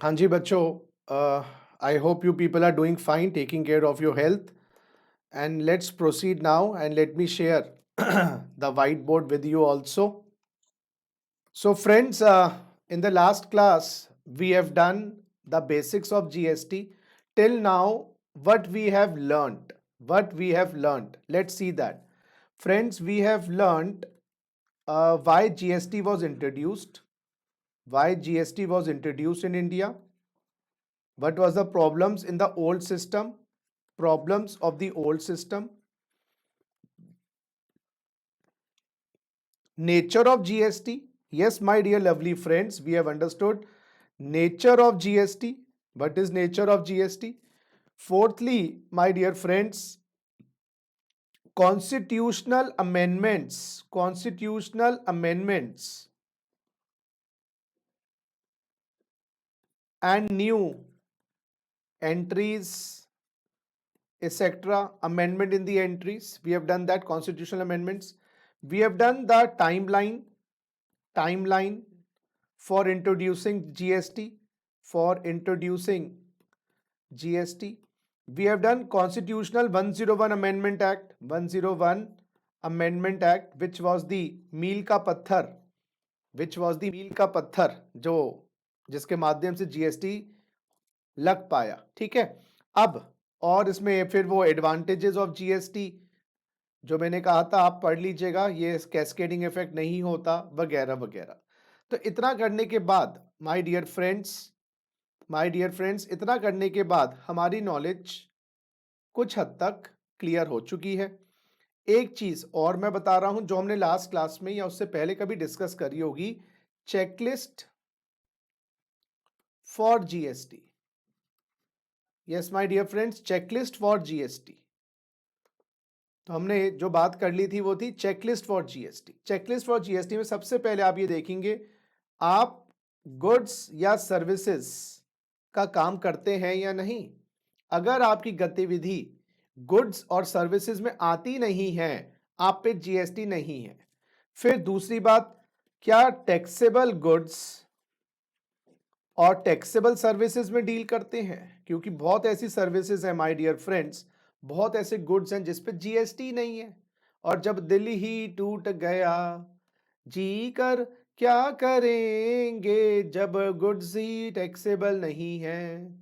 हाँ जी बच्चों, I hope you people are doing fine, taking care of your health, and let's proceed now and let me share the whiteboard with you also. So friends, in the last class we have done the basics of GST. Till now what we have learnt, let's see that. Friends, we have learnt why GST was introduced, in India. What was the problems in the old system? Problems of the old system. Nature of GST. Yes, my dear lovely friends, we have understood nature of GST. What is nature of GST? Fourthly, my dear friends, constitutional amendments and new entries, etc. Amendment in the entries. We have done that, constitutional amendments. We have done the timeline for introducing GST. We have done Constitutional 101 Amendment Act, which was the मील का पत्थर जो जिसके माध्यम से GST लग पाया। ठीक है, अब और इसमें फिर वो एडवांटेजेस ऑफ जीएसटी जो मैंने कहा था, आप पढ़ लीजिएगा, ये कैस्केडिंग इफेक्ट नहीं होता वगैरह वगैरह। तो इतना करने के बाद माय डियर फ्रेंड्स, इतना करने के बाद हमारी नॉलेज कुछ हद तक क्लियर हो चुकी है। एक चीज और मैं बता रहा हूं जो हमने लास्ट क्लास में या उससे पहले कभी डिस्कस करी होगी, checklist for GST. Yes my dear friends, checklist for GST. तो हमने जो बात कर ली थी वो थी checklist for GST. Checklist for GST में सबसे पहले आप ये देखेंगे, आप गुड्स या सर्विसेज का काम करते हैं या नहीं। अगर आपकी गतिविधि गुड्स और सर्विसेज में आती नहीं है, आप पे जीएसटी नहीं है। फिर दूसरी बात, क्या टैक्सेबल गुड्स और टैक्सेबल सर्विसेज में डील करते हैं? क्योंकि बहुत ऐसी सर्विसेज हैं माय डियर फ्रेंड्स, बहुत ऐसे गुड्स हैं जिस पे जीएसटी नहीं है। और जब दिल ही टूट गया जी कर क्या करेंगे, जब गुड्स ही टैक्सेबल नहीं है,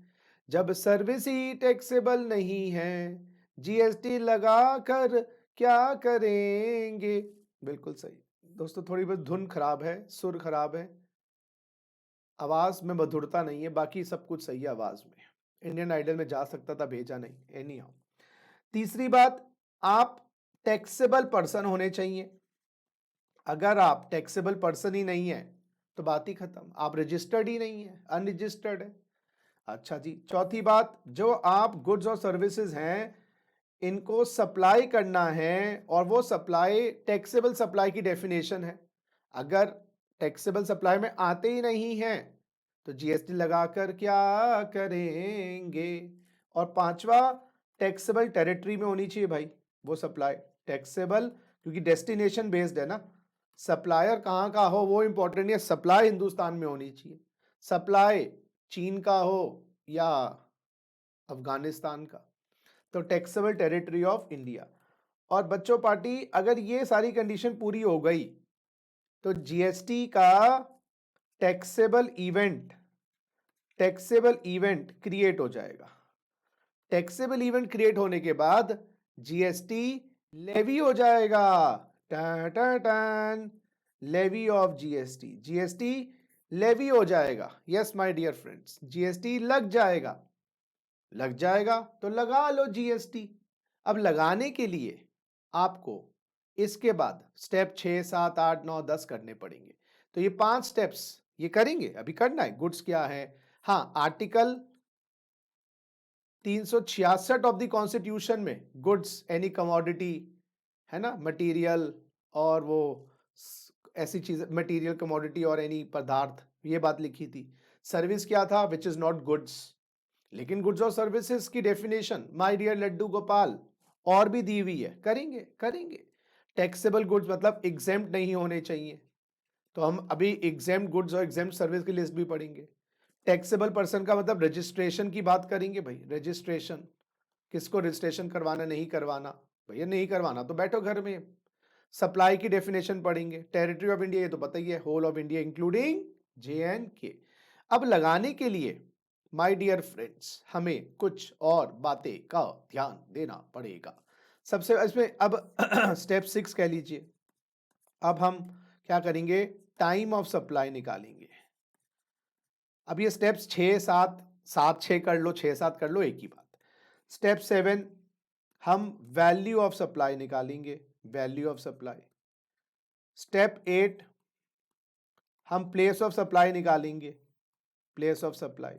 जब सर्विस ही टैक्सेबल नहीं है, जीएसटी लगा कर क्या करेंगे। बिल्कुल सही दोस्तों, थोड़ी बहुत धुन खराब है, सुर खराब है, आवाज में मधुरता नहीं है, बाकी सब कुछ सही है आवाज में। इंडियन आइडल में जा सकता था, भेजा नहीं, एनी हाउ। तीसरी बात, आप टैक्सेबल पर्सन होने चाहिए। अगर आप टैक्सेबल पर्सन ही नहीं है तो बात ही खत्म, आप रजिस्टर्ड ही नहीं है, अनरजिस्टर्ड है। अच्छा जी, चौथी बात, जो आप गुड्स और सर्विसेज हैं इनको सप्लाई करना है, और वो सप्लाई टैक्सेबल सप्लाई की डेफिनेशन है। अगर टैक्सेबल सप्लाई में आते ही नहीं हैं तो जीएसटी लगाकर क्या करेंगे। और पांचवा, टैक्सेबल टेरिटरी में होनी चाहिए भाई वो सप्लाई, टैक्सेबल, क्योंकि डेस्टिनेशन बेस्ड है ना, सप्लायर कहाँ का हो वो इंपॉर्टेंट है, सप्लाई हिंदुस्तान में होनी चाहिए। सप्लाई चीन का हो या अफगानिस्तान का, तो टैक्सेबल टेरिटरी ऑफ इंडिया। और बच्चों पार्टी, अगर ये सारी कंडीशन पूरी हो गई तो जीएसटी का टैक्सेबल इवेंट क्रिएट हो जाएगा। टैक्सेबल इवेंट क्रिएट होने के बाद जीएसटी लेवी हो जाएगा। टन लेवी ऑफ जीएसटी लेवी हो जाएगा। Yes my dear friends, GST लग जाएगा तो लगा लो जीएसटी। अब लगाने के लिए आपको इसके बाद स्टेप 6, 7, 8, 9, 10 करने पड़ेंगे। तो ये 5 स्टेप्स ये करेंगे, अभी करना है। गुड्स क्या है, हाँ, आर्टिकल 366 ऑफ द कॉन्स्टिट्यूशन में गुड्स एनी कमोडिटी है ना, मटेरियल, और वो ऐसी चीज, मटेरियल, कमोडिटी और एनी पदार्थ, ये बात लिखी थी। सर्विस क्या था, विच इज नॉट गुड्स। लेकिन गुड्स और सर्विसेज की definition my dear Laddu Gopal और भी दी हुई है, करेंगे। टैक्सेबल गुड्स मतलब एग्जेम्प्ट नहीं होने चाहिए, तो हम अभी एग्जेम्प्ट गुड्स और एग्जेम्प्ट सर्विस की लिस्ट भी पढ़ेंगे। टैक्सेबल पर्सन का मतलब रजिस्ट्रेशन की बात करेंगे भाई। रजिस्ट्रेशन, किसको रजिस्ट्रेशन करवाना, नहीं करवाना, भैया नहीं करवाना तो बैठो घर में। सप्लाई की डेफिनेशन पढ़ेंगे। टेरिटरी ऑफ इंडिया ये तो पता ही है, whole of India including JNK। अब लगाने के लिए माय डियर फ्रेंड्स हमें कुछ और बातें का ध्यान देना पड़ेगा। सबसे इसमें अब स्टेप 6 कह लीजिए। अब हम क्या करेंगे, टाइम ऑफ सप्लाई निकालेंगे। अब ये स्टेप्स 6 7 7 6 कर लो, 6 7 कर लो, एक ही बात। स्टेप 7 हम वैल्यू ऑफ सप्लाई निकालेंगे, वैल्यू ऑफ सप्लाई। स्टेप 8 हम प्लेस ऑफ सप्लाई निकालेंगे, प्लेस ऑफ सप्लाई।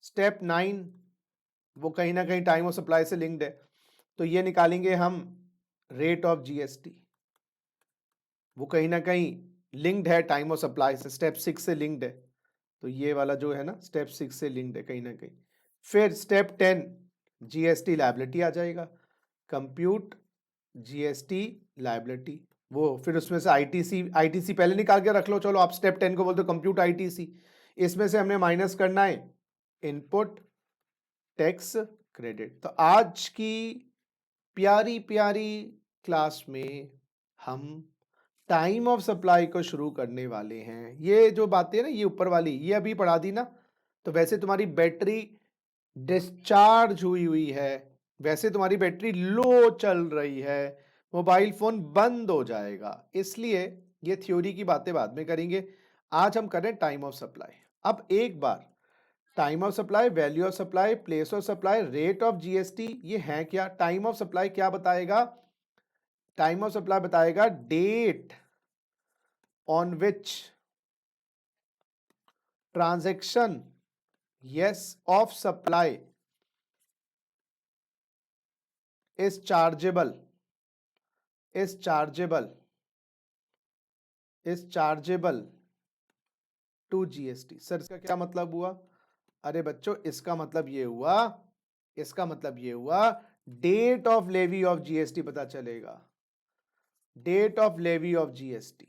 स्टेप 9 वो कहीं ना कहीं टाइम ऑफ सप्लाई से लिंक्ड है, तो ये निकालेंगे हम रेट ऑफ GST। वो कहीं ना कहीं लिंक्ड है टाइम ऑफ सप्लाई से, स्टेप 6 से लिंक्ड है, तो ये वाला जो है ना स्टेप 6 से लिंक्ड है कहीं ना कहीं। फिर स्टेप 10 GST लायबिलिटी आ जाएगा, कंप्यूट GST लायबिलिटी। वो फिर उसमें से ITC पहले निकाल के रख लो। चलो आप स्टेप 10 को बोलते हो कंप्यूट ITC। इसमें से हमने माइनस करना है इनपुट टैक्स क्रेडिट। तो आज की प्यारी प्यारी क्लास में हम टाइम ऑफ सप्लाई को शुरू करने वाले हैं। ये जो बातें ना, ये ऊपर वाली ये अभी पढ़ा दी ना, तो वैसे तुम्हारी बैटरी डिस्चार्ज हुई है, वैसे तुम्हारी बैटरी लो चल रही है, मोबाइल फोन बंद हो जाएगा। इसलिए ये थ्योरी की बातें बाद में करेंगे, आज हम करें टाइम ऑफ सप्लाई। अब एक बार time of supply, value of supply, place of supply, rate of GST, ये है क्या? टाइम ऑफ सप्लाई क्या बताएगा? टाइम ऑफ सप्लाई बताएगा date on which transaction of supply is chargeable to GST। Sir इसका क्या मतलब हुआ? अरे बच्चों इसका मतलब ये हुआ date of levy of GST पता चलेगा, date of levy of GST।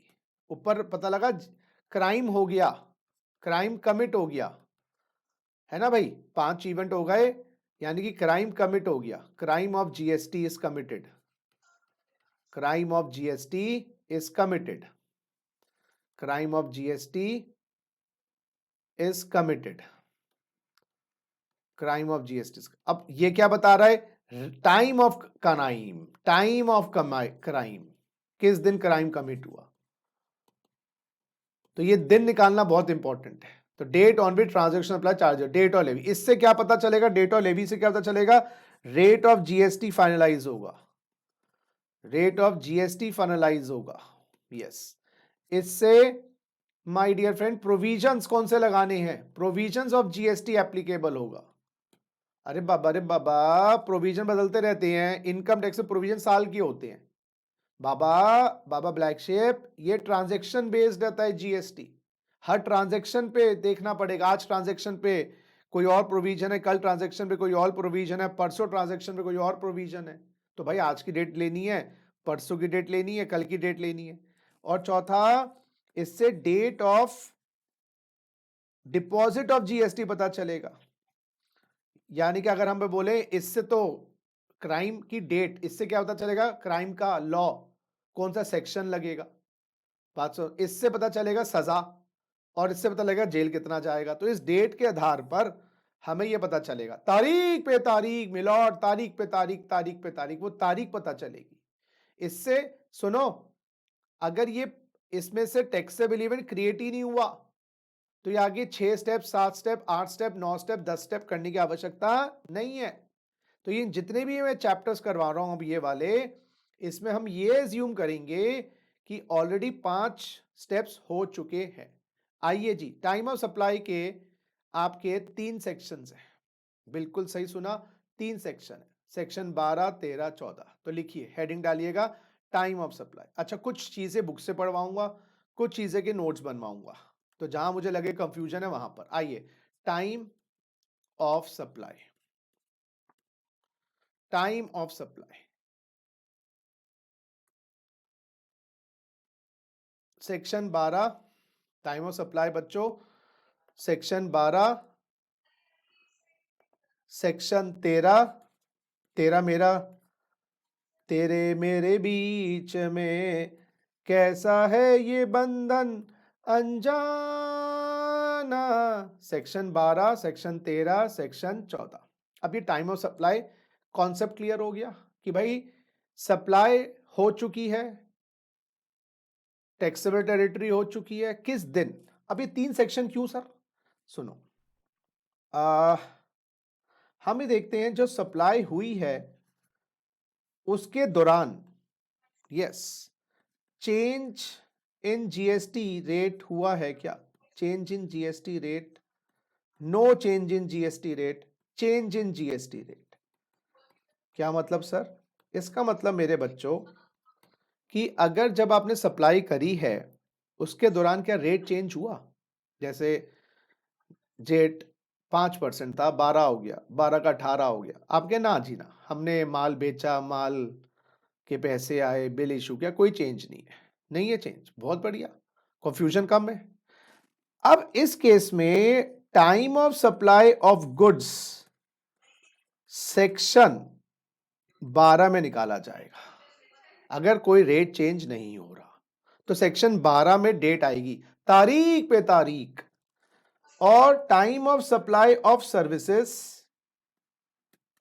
ऊपर पता लगा क्राइम हो गया, क्राइम कमिट हो गया, है ना भाई, 5 इवेंट हो गए, यानी कि क्राइम कमिट हो गया। Crime of GST is committed, crime of GST is committed, crime of GST is committed, crime of GST। अब ये क्या बता रहा है? Time of crime, time of crime, किस दिन क्राइम कमिट हुआ, तो ये दिन निकालना बहुत इंपॉर्टेंट है। तो date on which transaction apply charge, date of levy. इससे क्या पता चलेगा? डेट ऑफ लेवी से क्या पता चलेगा? रेट ऑफ GST फाइनलाइज होगा, रेट ऑफ GST फाइनलाइज होगा। यस, इससे माय डियर फ्रेंड प्रोविजंस कौन से लगाने हैं? प्रोविजंस ऑफ GST एप्लीकेबल होगा। अरे बाबा प्रोविजन बदलते रहते हैं, इनकम टैक्स प्रोविजन साल के होते हैं बाबा ब्लैक शेप। ये ट्रांजैक्शन बेस्ड रहता है GST, हर ट्रांजैक्शन पे देखना पड़ेगा। आज ट्रांजैक्शन पे कोई और प्रोविजन है, कल ट्रांजैक्शन पे कोई और प्रोविजन है, परसों ट्रांजैक्शन पे कोई और प्रोविजन है। तो भाई आज की डेट लेनी है, परसों की डेट लेनी है, कल की डेट लेनी है। और चौथा, इससे date of deposit of GST पता चलेगा। यानी कि अगर हम बोले इससे तो क्राइम की डेट, इससे क्या पता चलेगा? क्राइम का लॉ कौन सा सेक्शन लगेगा, बात सुन, इससे पता चलेगा सजा, और इससे पता लगेगा जेल कितना जाएगा। तो इस डेट के आधार पर हमें यह पता चलेगा, तारीख पे तारीख मिलॉर्ड, तारीख पे तारीख, तारीख पे तारीख, वो तारीख पता चलेगी। इससे सुनो, अगर ये इसमें से टैक्सेबल इवेंट क्रिएट ही नहीं हुआ तो ये आगे 6 step, 7 step, 8 step, 9 step, 10 step करने की आवश्यकता नहीं है। तो ये जितने भी मैं चैप्टर्स करवा रहा हूं अब ये वाले, इसमें हम ये एज्यूम करेंगे कि ऑलरेडी 5 स्टेप्स हो चुके हैं। आइए जी, टाइम ऑफ सप्लाई के आपके 3 सेक्शंस हैं, बिल्कुल सही सुना, 3 सेक्शन है, सेक्शन 12, 13, 14। तो लिखिए, हेडिंग डालिएगा टाइम ऑफ सप्लाई। अच्छा, कुछ चीजें बुक से पढ़वाऊंगा, कुछ चीजें के नोट्स बनवाऊंगा, तो जहां मुझे लगे कंफ्यूजन है वहां पर। आइए, time of supply, time of supply, section 12, time of supply. बच्चों सेक्शन 12, सेक्शन 13, 13 मेरा, तेरे मेरे बीच में कैसा है ये बंधन अनजाना। Section 12, section 13, section 14। अब ये time of supply concept clear हो गया कि भाई सप्लाई हो चुकी है, टैक्सेबल टेरिटरी हो चुकी है, किस दिन। अब ये 3 सेक्शन क्यों सर? सुनो, हम ये देखते हैं जो सप्लाई हुई है उसके दौरान, yes, change in GST rate हुआ है क्या? Change in GST rate, no change in GST rate, change in GST rate. क्या मतलब सर? इसका मतलब मेरे बच्चों कि अगर जब आपने सप्लाई करी है उसके दौरान क्या रेट चेंज हुआ? जैसे जेट 5% था, 12 हो गया, 12 का 18 हो गया, आप क्या ना जी ना, हमने माल बेचा, माल के पैसे आए, बिल इशू किया, कोई चेंज नहीं है। नहीं है चेंज, बहुत बढ़िया, कंफ्यूजन कम है। अब इस केस में time of supply of goods section 12 में निकाला जाएगा। अगर कोई रेट चेंज नहीं हो रहा तो सेक्शन 12 में डेट आएगी, तारीख पे तारीख, और time of supply of services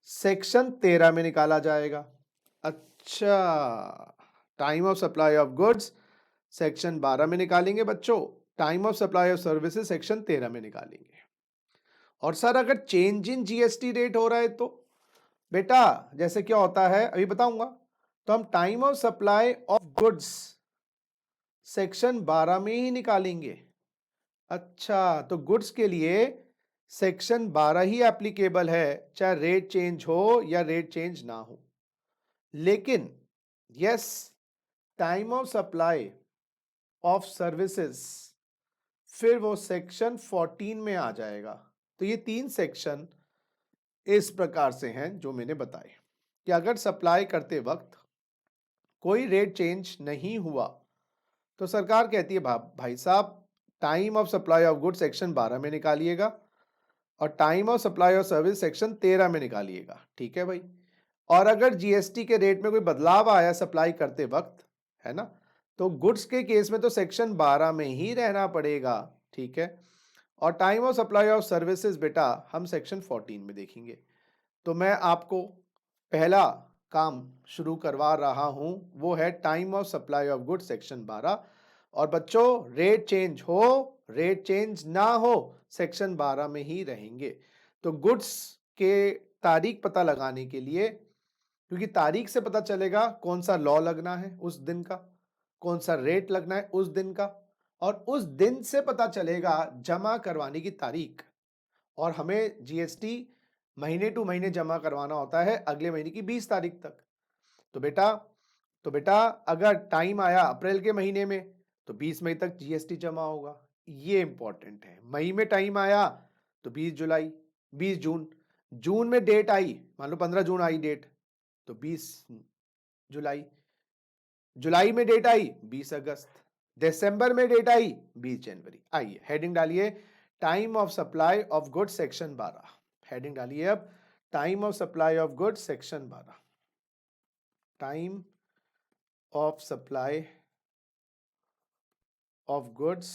section 13 में निकाला जाएगा। अच्छा, time of supply of goods section 12 में निकालेंगे बच्चों, time of supply of services section 13 में निकालेंगे। और सर अगर चेंज इन जीएसटी रेट हो रहा है तो बेटा जैसे क्या होता है अभी बताऊंगा। तो हम time of supply of goods section 12 में ही निकालेंगे। अच्छा, तो गुड्स के लिए सेक्शन 12 ही एप्लीकेबल है, चाहे रेट चेंज हो या रेट चेंज ना हो। लेकिन yes, time of supply of services फिर वो सेक्शन 14 में आ जाएगा। तो ये 3 सेक्शन इस प्रकार से हैं जो मैंने बताए कि अगर सप्लाई करते वक्त कोई रेट चेंज नहीं हुआ तो सरकार कहती है भाई साहब time of supply of good section 12 में निकालिएगा और time of supply of service section 13 में निकालिएगा। ठीक है भाई। और अगर जीएसटी के रेट में कोई बदलाव आया सप्लाई करते वक्त, है ना, तो गुड्स के केस में तो सेक्शन 12 में ही रहना पड़ेगा। ठीक है। और time of supply of services बेटा हम सेक्शन 14 में देखेंगे। तो मैं आपको पहला काम शुरू करवा रहा हूं, वो है time of supply of goods section 12। और बच्चों रेट चेंज हो रेट चेंज ना हो सेक्शन 12 में ही रहेंगे। तो गुड्स के तारीख पता लगाने के लिए, क्योंकि तारीख से पता चलेगा कौन सा लॉ लगना है उस दिन का, कौन सा रेट लगना है उस दिन का, और उस दिन से पता चलेगा जमा करवाने की तारीख। और हमें जीएसटी महीने टू महीने जमा करवाना होता है अगले महीने की 20 तारीख तक। तो बेटा अगर टाइम आया अप्रैल के महीने में तो 20 मई तक जीएसटी जमा होगा। ये इंपॉर्टेंट है। मई में टाइम आया तो 20 जुलाई, 20 जून, जून में डेट आई, मान लो 15 जून आई डेट, तो 20 जुलाई, जुलाई में डेट आई 20 अगस्त, दिसंबर में डेट आई 20 जनवरी। आइए हेडिंग डालिए, time of supply of goods section 12। Heading डालिए अब, time of supply of goods section 12। Time of supply of goods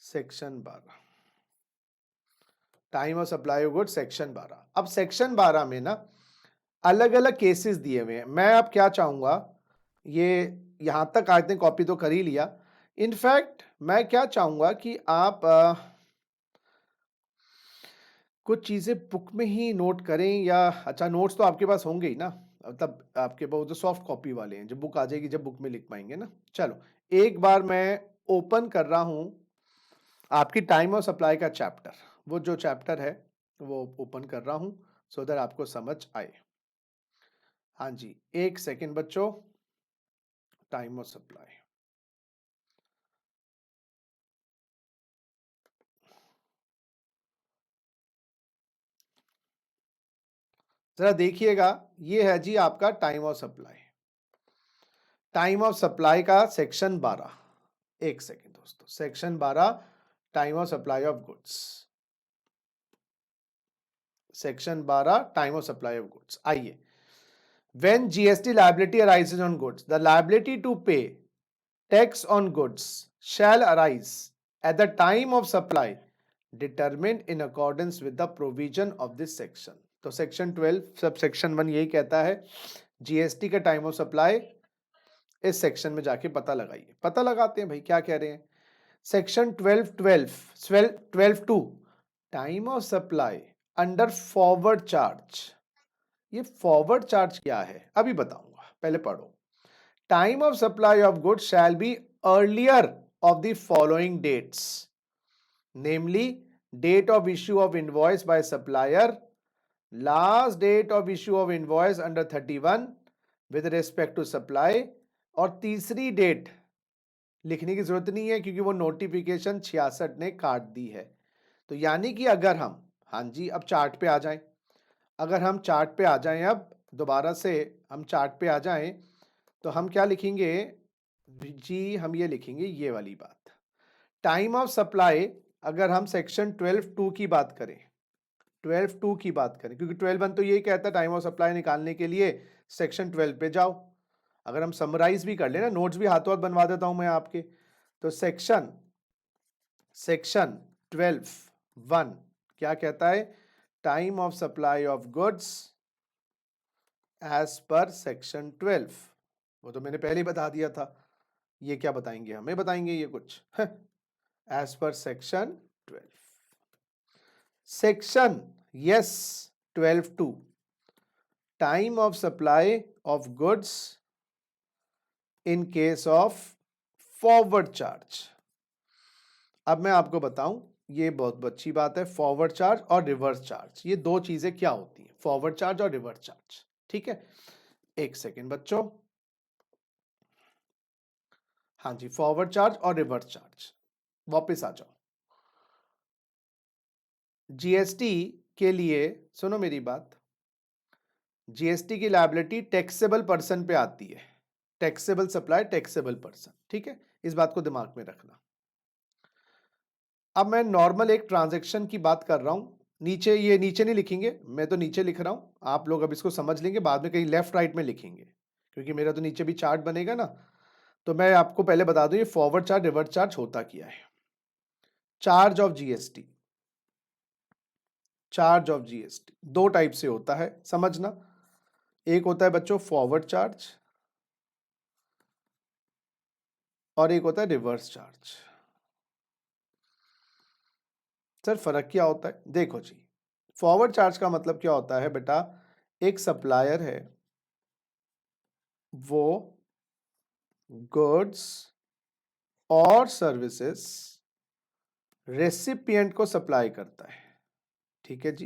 section 12। Time of supply of goods section 12। अब सेक्शन 12 में ना अलग अलग केसेस दिए हुए हैं। मैं अब क्या चाहूंगा, ये यहां तक आयतें कॉपी तो कर ही लिया, इनफैक्ट मैं क्या चाहूंगा कि आप कुछ चीजें बुक में ही नोट करें, या अच्छा नोट्स तो आपके पास होंगे ही ना, तब आपके पास तो सॉफ्ट कॉपी वाले हैं, जब बुक आ जाएगी जब बुक में लिख पाएंगे ना। चलो एक बार मैं ओपन कर रहा हूं आपकी टाइम ऑफ सप्लाई का चैप्टर, वो जो चैप्टर है वो ओपन कर रहा हूं सो दैट आपको समझ आए। हाँ जी, एक सेकेंड बच्चों, टाइम ऑफ सप्लाई, जरा देखिएगा, ये है जी आपका time of supply, time of supply का सेक्शन 12। एक सेकेंड दोस्तों, section 12 time of supply of goods. Section 12 time of supply of goods. आइए, when GST liability arises on goods, the liability to pay tax on goods shall arise at the time of supply determined in accordance with the provision of this section। तो section 12 sub section 1 यही कहता है GST का time of supply इस section में जाके पता लगाइए। पता लगाते हैं भाई, क्या कह रहे हैं। Section 12 2 time of supply under forward charge. ये फॉरवर्ड चार्ज क्या है अभी बताऊंगा, पहले पढ़ो। Time of supply of goods shall be earlier of the following dates, namely date of issue of invoice by supplier, last date of issue of invoice under 31 with respect to supply, और तीसरी date लिखने की जरूरत नहीं है क्योंकि वो notification 66 ने काट दी है। तो यानी कि अगर हम, हाँ जी, अब चार्ट पे आ जाएं, अगर हम चार्ट पे आ जाएं, अब दोबारा से हम चार्ट पे आ जाएं, तो हम क्या लिखेंगे जी, हम ये लिखेंगे ये वाली बात। टाइम ऑफ सप्लाई, अगर हम सेक्शन 12(2) की बात करें, 12(2) की बात करें, क्योंकि 12(1) तो यही कहता है टाइम ऑफ सप्लाई निकालने के लिए सेक्शन 12 पे जाओ। अगर हम समराइज भी कर लेना, नोट्स भी हाथों हाथ बनवा देता हूं मैं आपके, तो सेक्शन 12(1) क्या कहता है, time of supply of goods as per section 12। वो तो मैंने पहले ही बता दिया था, ये क्या बताएंगे, हमें बताएंगे ये कुछ, as per section 12। Section yes 12(2) time of supply of goods in case of forward charge. अब मैं आपको बताऊं, ये बहुत अच्छी बात है, फॉरवर्ड चार्ज और रिवर्स चार्ज, ये दो चीजें क्या होती हैं, फॉरवर्ड चार्ज और रिवर्स चार्ज। ठीक है, एक सेकेंड बच्चों, हाँ जी, फॉरवर्ड चार्ज और रिवर्स चार्ज, वापस आ जाओ। जीएसटी के लिए सुनो मेरी बात, जीएसटी की लायबिलिटी टैक्सेबल पर्सन पे आती है, टैक्सेबल सप्लाई, टैक्सेबल पर्सन। ठीक है, इस बात को दिमाग में रखना। अब मैं नॉर्मल एक ट्रांजैक्शन की बात कर रहा हूं, नीचे, ये नीचे नहीं लिखेंगे, मैं तो नीचे लिख रहा हूं, आप लोग अब इसको समझ लेंगे, बाद में कहीं लेफ्ट राइट में लिखेंगे, क्योंकि मेरा तो नीचे भी चार्ट बनेगा ना। तो मैं आपको पहले बता दूं ये फॉरवर्ड चार्ज रिवर्स चार्ज होता क्या है। Charge of GST, charge of GST दो टाइप से होता है, समझना। एक होता है बच्चों फॉरवर्ड चार्ज और एक होता है रिवर्स चार्ज। सर फर्क क्या होता है, देखो जी, फॉरवर्ड चार्ज का मतलब क्या होता है बेटा, एक सप्लायर है, वो गुड्स और सर्विसेज रेसिपिएंट को सप्लाई करता है, ठीक है जी,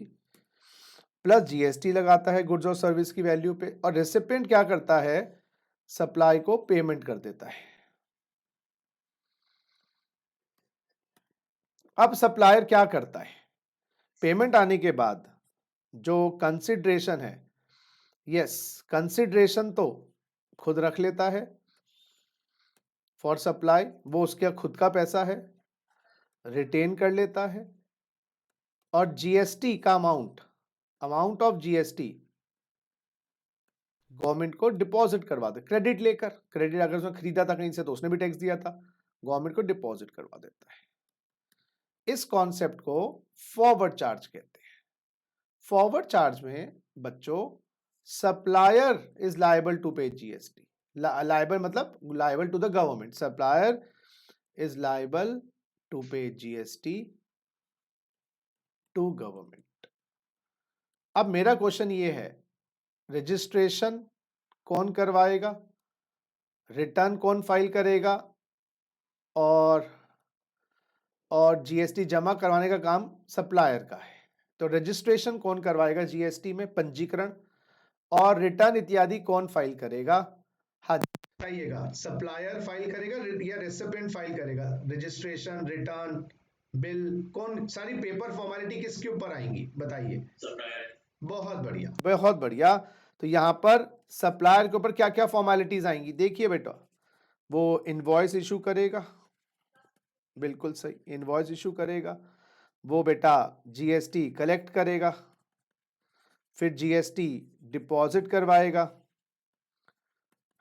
प्लस जीएसटी लगाता है गुड्स और सर्विस की वैल्यू पे, और रेसिपिएंट क्या करता है, सप्लाई को पेमेंट कर देता है। अब सप्लायर क्या करता है, पेमेंट आने के बाद जो कंसिडरेशन है, यस कंसिडरेशन तो खुद रख लेता है फॉर सप्लाई, वो उसका खुद का पैसा है, रिटेन कर लेता है, और जीएसटी का अमाउंट ऑफ जीएसटी गवर्नमेंट को डिपॉजिट करवा दे, क्रेडिट लेकर, क्रेडिट अगर उसने खरीदा था कहीं से तो उसने भी टैक्स दिया था, गवर्नमेंट को डिपॉजिट करवा देता है। इस कॉन्सेप्ट को फॉरवर्ड चार्ज कहते हैं। फॉरवर्ड चार्ज में बच्चों supplier is liable to pay GST, liable मतलब liable to the government, supplier is liable to pay GST to government. अब मेरा क्वेश्चन ये है, रजिस्ट्रेशन कौन करवाएगा, रिटर्न कौन फाइल करेगा, और जीएसटी जमा करवाने का काम सप्लायर का है। तो रजिस्ट्रेशन कौन करवाएगा जीएसटी में, पंजीकरण, और रिटर्न इत्यादि कौन फाइल करेगा, हाँ बताइएगा, सप्लायर फाइल करेगा या रेसिपिएंट फाइल करेगा, रजिस्ट्रेशन, रिटर्न, बिल, कौन, सारी पेपर फॉर्मेलिटी किसके ऊपर आएंगी बताइए, बहुत बढ़िया, बहुत बढ़िया। तो यहां पर सप्लायर के ऊपर क्या क्या फॉर्मेलिटीज आएंगी, देखिए बेटा, वो इनवॉइस इशू करेगा, बिल्कुल सही, इनवॉइस इशू करेगा, वो बेटा जीएसटी कलेक्ट करेगा, फिर जीएसटी डिपॉजिट करवाएगा,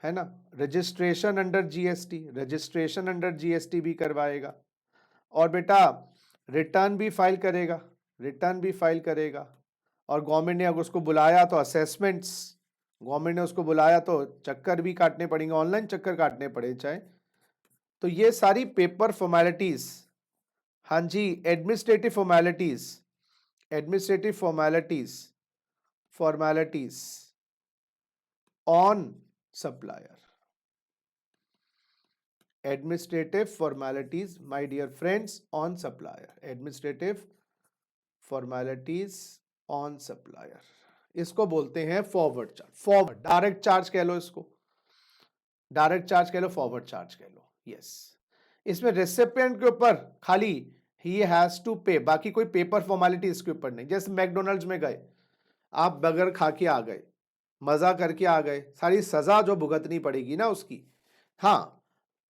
है ना, रजिस्ट्रेशन अंडर जीएसटी भी करवाएगा, और बेटा रिटर्न भी फाइल करेगा, और गवर्नमेंट ने अगर उसको बुलाया तो असेसमेंट्स, गवर्नमेंट ने उसको बुलाया तो चक्कर भी काटने पड़ेंगे, ऑनलाइन चक्कर काटने पड़े चाहे, तो ये सारी पेपर फॉर्मेलिटीज, हाँ जी, administrative formalities on supplier, administrative formalities, my dear friends, on supplier, administrative formalities on supplier, इसको बोलते हैं forward charge, forward direct charge कह लो, इसको डायरेक्ट चार्ज कह लो, फॉरवर्ड चार्ज कह लो, यस। इसमें रेसिपिएंट के ऊपर खाली ही हैज टू पे, बाकी कोई पेपर फॉर्मेलिटी इसके ऊपर नहीं। जैसे मैकडोनल्ड्स में गए, आप बर्गर खा के आ गए, मजा करके आ गए, सारी सजा जो भुगतनी पड़ेगी ना उसकी, हाँ,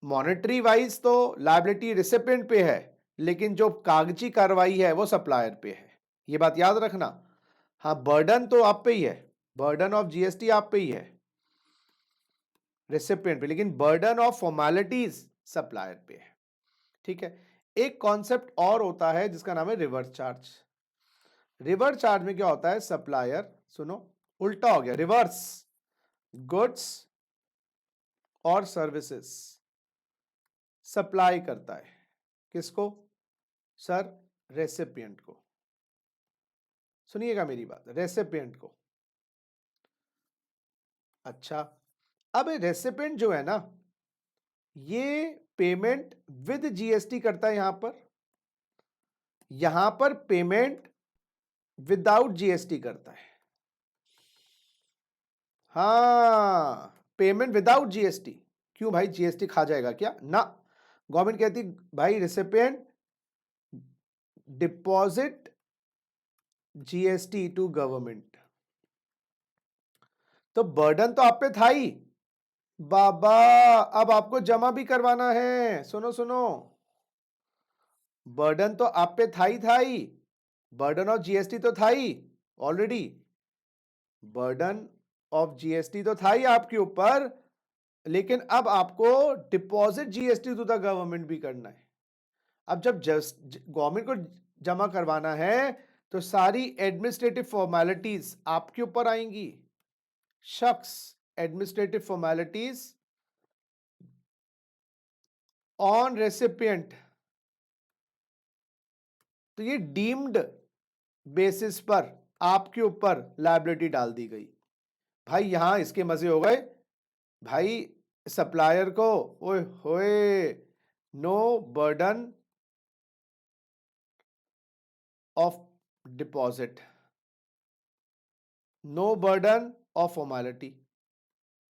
मॉनेटरी वाइज तो लायबिलिटी रिसिपिएंट पे है, लेकिन जो कागजी कार्रवाई है वो सप्लायर पे है, ये बात याद रखना। हाँ, बर्डन तो आप पे ही है, बर्डन ऑफ जीएसटी आप पे ही है, रिसिपिएंट पे, लेकिन बर्डन ऑफ फॉर्मेलिटीज सप्लायर पे है, ठीक है। एक कॉन्सेप्ट और होता है जिसका नाम है रिवर्स चार्ज। रिवर्स चार्ज में क्या होता है, सप्लायर, सुनो उल्टा हो गया, रिवर्स, गुड्स और सर्विसेज सप्लाई करता है, किसको सर, रेसिपिएंट को, सुनिएगा मेरी बात, रेसिपिएंट को। अच्छा, अब रेसिपिएंट जो है ना, ये पेमेंट विद जीएसटी करता है, यहां पर पेमेंट विदाउट जीएसटी करता है, हाँ, पेमेंट विदाउट जीएसटी। क्यों भाई, जीएसटी खा जाएगा क्या ना, गवर्नमेंट कहती भाई recipient deposit GST to government, तो बर्डन तो आप पे था ही बाबा, अब आपको जमा भी करवाना है, सुनो सुनो, बर्डन तो आप पे था ही, बर्डन ऑफ जीएसटी तो था ही ऑलरेडी, बर्डन ऑफ जीएसटी तो था ही आपके ऊपर, लेकिन अब आपको deposit GST to the government भी करना है। अब जब गवर्नमेंट को जमा करवाना है तो सारी एडमिनिस्ट्रेटिव फॉर्मेलिटीज आपके ऊपर आएंगी, शख्स, एडमिनिस्ट्रेटिव फॉर्मेलिटीज ऑन रेसिपिएंट, तो ये डीम्ड बेसिस पर आपके ऊपर लायबिलिटी डाल दी गई। भाई यहां इसके मजे हो गए भाई, सप्लायर को, ओए होए, no burden of deposit, no burden of formality,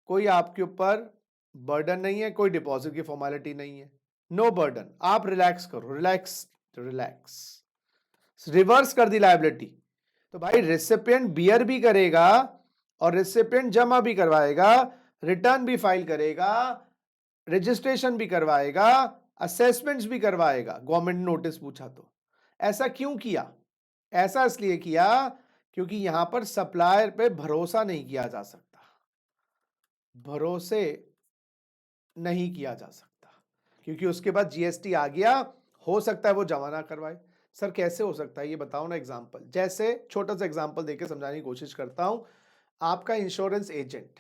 कोई आपके ऊपर बर्डन नहीं है, कोई डिपॉजिट की फॉर्मेलिटी नहीं है, नो बर्डन, आप रिलैक्स करो, रिलैक्स रिलैक्स, रिवर्स कर दी लायबिलिटी। तो भाई रेसिपिएंट बियर भी करेगा और रेसिपिएंट जमा भी करवाएगा, रिटर्न भी फाइल करेगा, रजिस्ट्रेशन भी करवाएगा, असेसमेंट्स भी करवाएगा, गवर्नमेंट नोटिस पूछा तो। ऐसा क्यों किया, ऐसा इसलिए किया क्योंकि यहां पर सप्लायर पे भरोसा नहीं किया जा सकता, भरोसे नहीं किया जा सकता, क्योंकि उसके बाद जीएसटी आ गया, हो सकता है वो जमा ना करवाए। सर कैसे हो सकता है ये बताओ ना एग्जांपल, जैसे छोटा सा एग्जांपल देके समझाने की कोशिश करता हूं। आपका इंश्योरेंस एजेंट,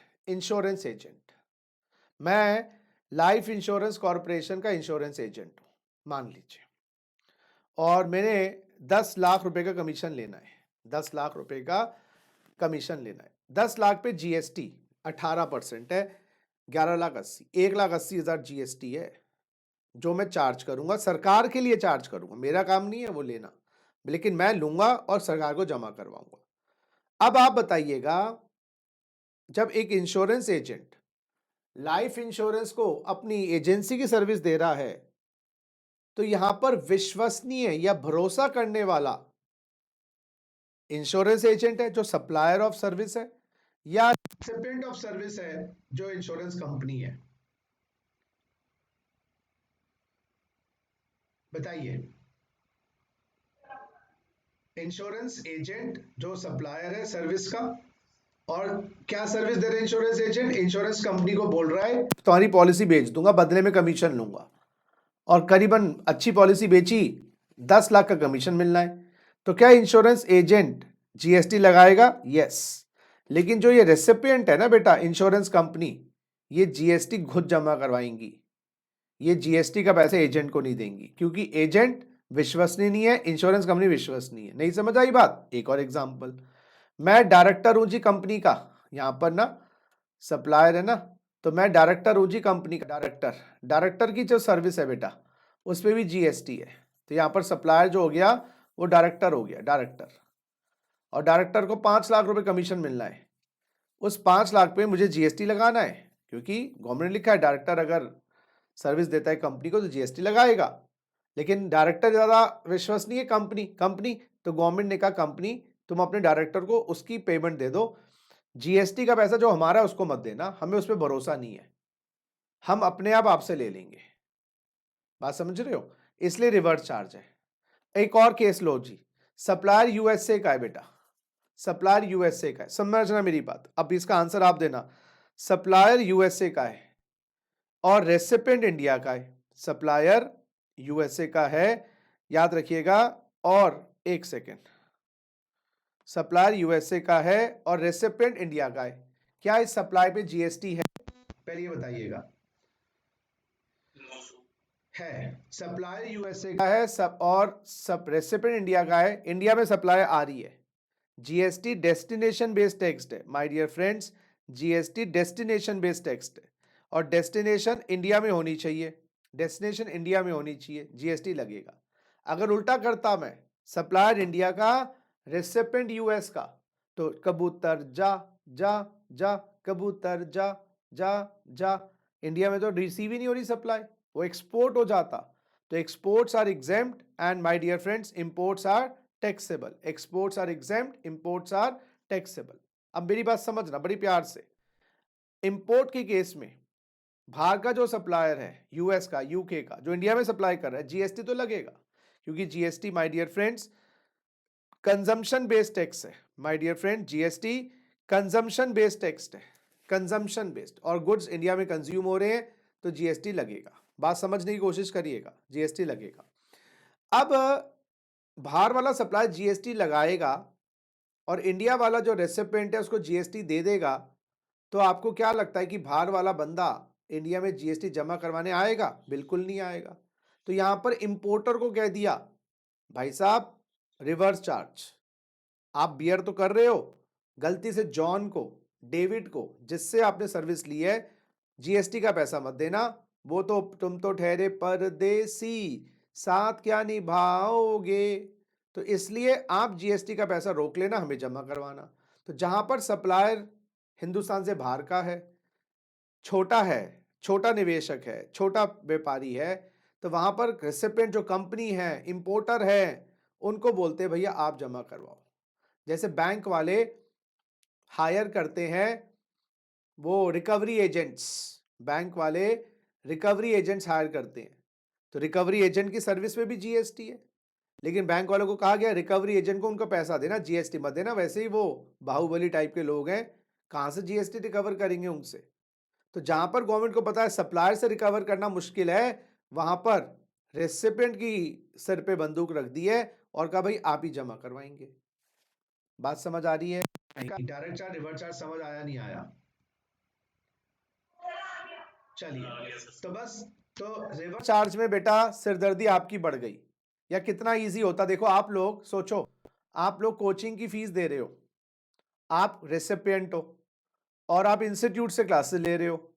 मैं लाइफ इंश्योरेंस कॉर्पोरेशन का इंश्योरेंस एजेंट हूं मान लीजिए, और मैंने 10 लाख रुपए का कमीशन लेना है, 10 लाख रुपए का कमीशन लेना है, 10 लाख पे जीएसटी 18% है, 11,80,000, 1,80,000 जीएसटी है जो मैं चार्ज करूंगा, सरकार के लिए चार्ज करूंगा, मेरा काम नहीं है वो लेना, लेकिन मैं लूंगा और सरकार को जमा करवाऊंगा। अब आप बताइएगा, जब एक इंश्योरेंस एजेंट लाइफ इंश्योरेंस को अपनी एजेंसी की सर्विस दे रहा है, तो यहां पर विश्वसनीय या भरोसा करने वाला इंश्योरेंस एजेंट है जो सप्लायर ऑफ सर्विस है, या रिसिपिएंट ऑफ सर्विस है जो इंश्योरेंस कंपनी है। बताइए। इंश्योरेंस एजेंट जो सप्लायर है सर्विस का, और क्या सर्विस दे रहे हैं इंश्योरेंस एजेंट? इंश्योरेंस कंपनी को बोल रहा है तुम्हारी पॉलिसी बेच दूंगा, बदले में कमीशन लूंगा, और करीबन अच्छी पॉलिसी बेची 10 लाख का कमीशन मिलना है। तो क्या इंश्योरेंस एजेंट जीएसटी लगाएगा? यस। लेकिन जो ये रेसिपिएंट है ना बेटा, इंश्योरेंस कंपनी, ये जीएसटी खुद जमा करवाएंगी। ये जीएसटी का पैसे एजेंट को नहीं देंगी, क्योंकि एजेंट विश्वसनीय नहीं है, इंश्योरेंस कंपनी विश्वसनीय है। नहीं समझ आई बात? एक और एग्जांपल, मैं डायरेक्टर हूं जी कंपनी का, यहां पर ना सप्लायर है ना, तो मैं डायरेक्टर हूं जी कंपनी का। डायरेक्टर की जो सर्विस है बेटा, उस पर भी जीएसटी है। तो यहां पर सप्लायर जो हो गया वो डायरेक्टर हो गया, डायरेक्टर। और डायरेक्टर को 5 लाख रुपए कमीशन मिलना है। उस 5 लाख पे मुझे जीएसटी लगाना है, क्योंकि गवर्नमेंट ने लिखा है डायरेक्टर अगर सर्विस देता है कंपनी को तो जीएसटी लगाएगा। लेकिन डायरेक्टर ज्यादा विश्वसनीय है कंपनी, तो गवर्नमेंट ने कहा कंपनी तुम अपने डायरेक्टर को उसकी पेमेंट दे दो, जीएसटी का पैसा जो हमारा है उसको मत देना, हमें उस पर भरोसा नहीं है, हम अपने आप आपसे ले लेंगे। बात समझ रहे हो? इसलिए रिवर्स चार्ज है। एक और केस लो जी, सप्लायर यूएसए का है बेटा, सप्लायर यूएसए का है, समझना मेरी बात, अब इसका आंसर आप देना। सप्लायर यूएसए का है और रेसिपिएंट इंडिया का है। सप्लायर यूएसए का है, याद रखिएगा। और एक सेकेंड, सप्लायर यूएसए का है और रेसिपिएंट इंडिया का है। क्या इस सप्लाई पे जीएसटी है? पहले ये बताइएगा। है, सप्लायर यूएसए का है सब, और सब रेसिपिएंट इंडिया का है। इंडिया में सप्लाई आ रही है। जीएसटी डेस्टिनेशन बेस्ड टैक्स है my dear friends, GST destination based tax है, और डेस्टिनेशन इंडिया में होनी चाहिए, डेस्टिनेशन इंडिया में होनी चाहिए, जीएसटी लगेगा। अगर उल्टा करता मैं, सप्लायर इंडिया का, रेसिपिएंट यूएस का, तो कबूतर जा जा जा, कबूतर जा जा जा, इंडिया में तो रिसीव ही नहीं हो रही सप्लाई, वो एक्सपोर्ट हो जाता। तो exports are exempt and my dear friends imports are taxable. Exports are exempt, imports are taxable. अब मेरी बात समझना बड़ी प्यार से, इंपोर्ट के केस में बाहर का जो सप्लायर है, यूएस का, यूके का, जो इंडिया में सप्लाई कर रहा है, जीएसटी तो लगेगा, क्योंकि GST my dear friends consumption based tax है। My dear friend, GST consumption based tax है, कंजम्पशन बेस्ड, और गुड्स इंडिया में कंज्यूम हो रहे हैं तो जीएसटी लगेगा। बात समझने की कोशिश करिएगा, जीएसटी लगेगा। अब बाहर वाला सप्लाई जीएसटी लगाएगा और इंडिया वाला जो रेसिपिएंट है उसको जीएसटी दे देगा, तो आपको क्या लगता है कि बाहर वाला बंदा इंडिया में जीएसटी जमा करवाने आएगा? बिल्कुल नहीं आएगा। तो यहां पर इंपोर्टर को कह दिया भाई साहब रिवर्स चार्ज। आप बियर तो कर रहे हो, गलती से जॉन को, डेविड को, जिससे आपने सर्विस ली है, जीएसटी का पैसा मत देना, वो तो तुम तो ठहरे परदेसी, साथ क्या निभाओगे, तो इसलिए आप जीएसटी का पैसा रोक लेना, हमें जमा करवाना। तो जहां पर सप्लायर हिंदुस्तान से बाहर का है, छोटा है, छोटा निवेशक है, छोटा व्यापारी है, तो वहां पर रेसिपिएंट जो कंपनी है, इंपोर्टर है, उनको बोलते हैं भैया आप जमा करवाओ। जैसे बैंक वाले हायर करते हैं वो रिकवरी एजेंट्स, बैंक वाले रिकवरी एजेंट्स हायर करते हैं, तो रिकवरी एजेंट की सर्विस में भी जीएसटी है। लेकिन बैंक वालों को कहा गया रिकवरी एजेंट को उनका पैसा देना, जीएसटी मत देना, वैसे ही वो बाहुबली टाइप के लोग हैं, कहां से जीएसटी रिकवर करेंगे उनसे। तो जहां पर गवर्नमेंट को पता है सप्लायर से रिकवर करना मुश्किल है, वहां पर रेसिपिएंट की सिर पे बंदूक रख दी है और कहा भाई आप ही जमा करवाएंगे। बात समझ आ रही है? डायरेक्ट चार्ज रिवर्स चार्ज समझ आया नहीं आया? चलिए, तो बस, तो रिवर्स चार्ज में बेटा सिरदर्दी आपकी बढ़ गई, या कितना इजी होता। देखो आप लोग सोचो, आप लोग कोचिंग की फीस दे रहे हो, आप रेसिपिएंट हो, और आप इंस्टीट्यूट से क्लासेस ले रहे हो,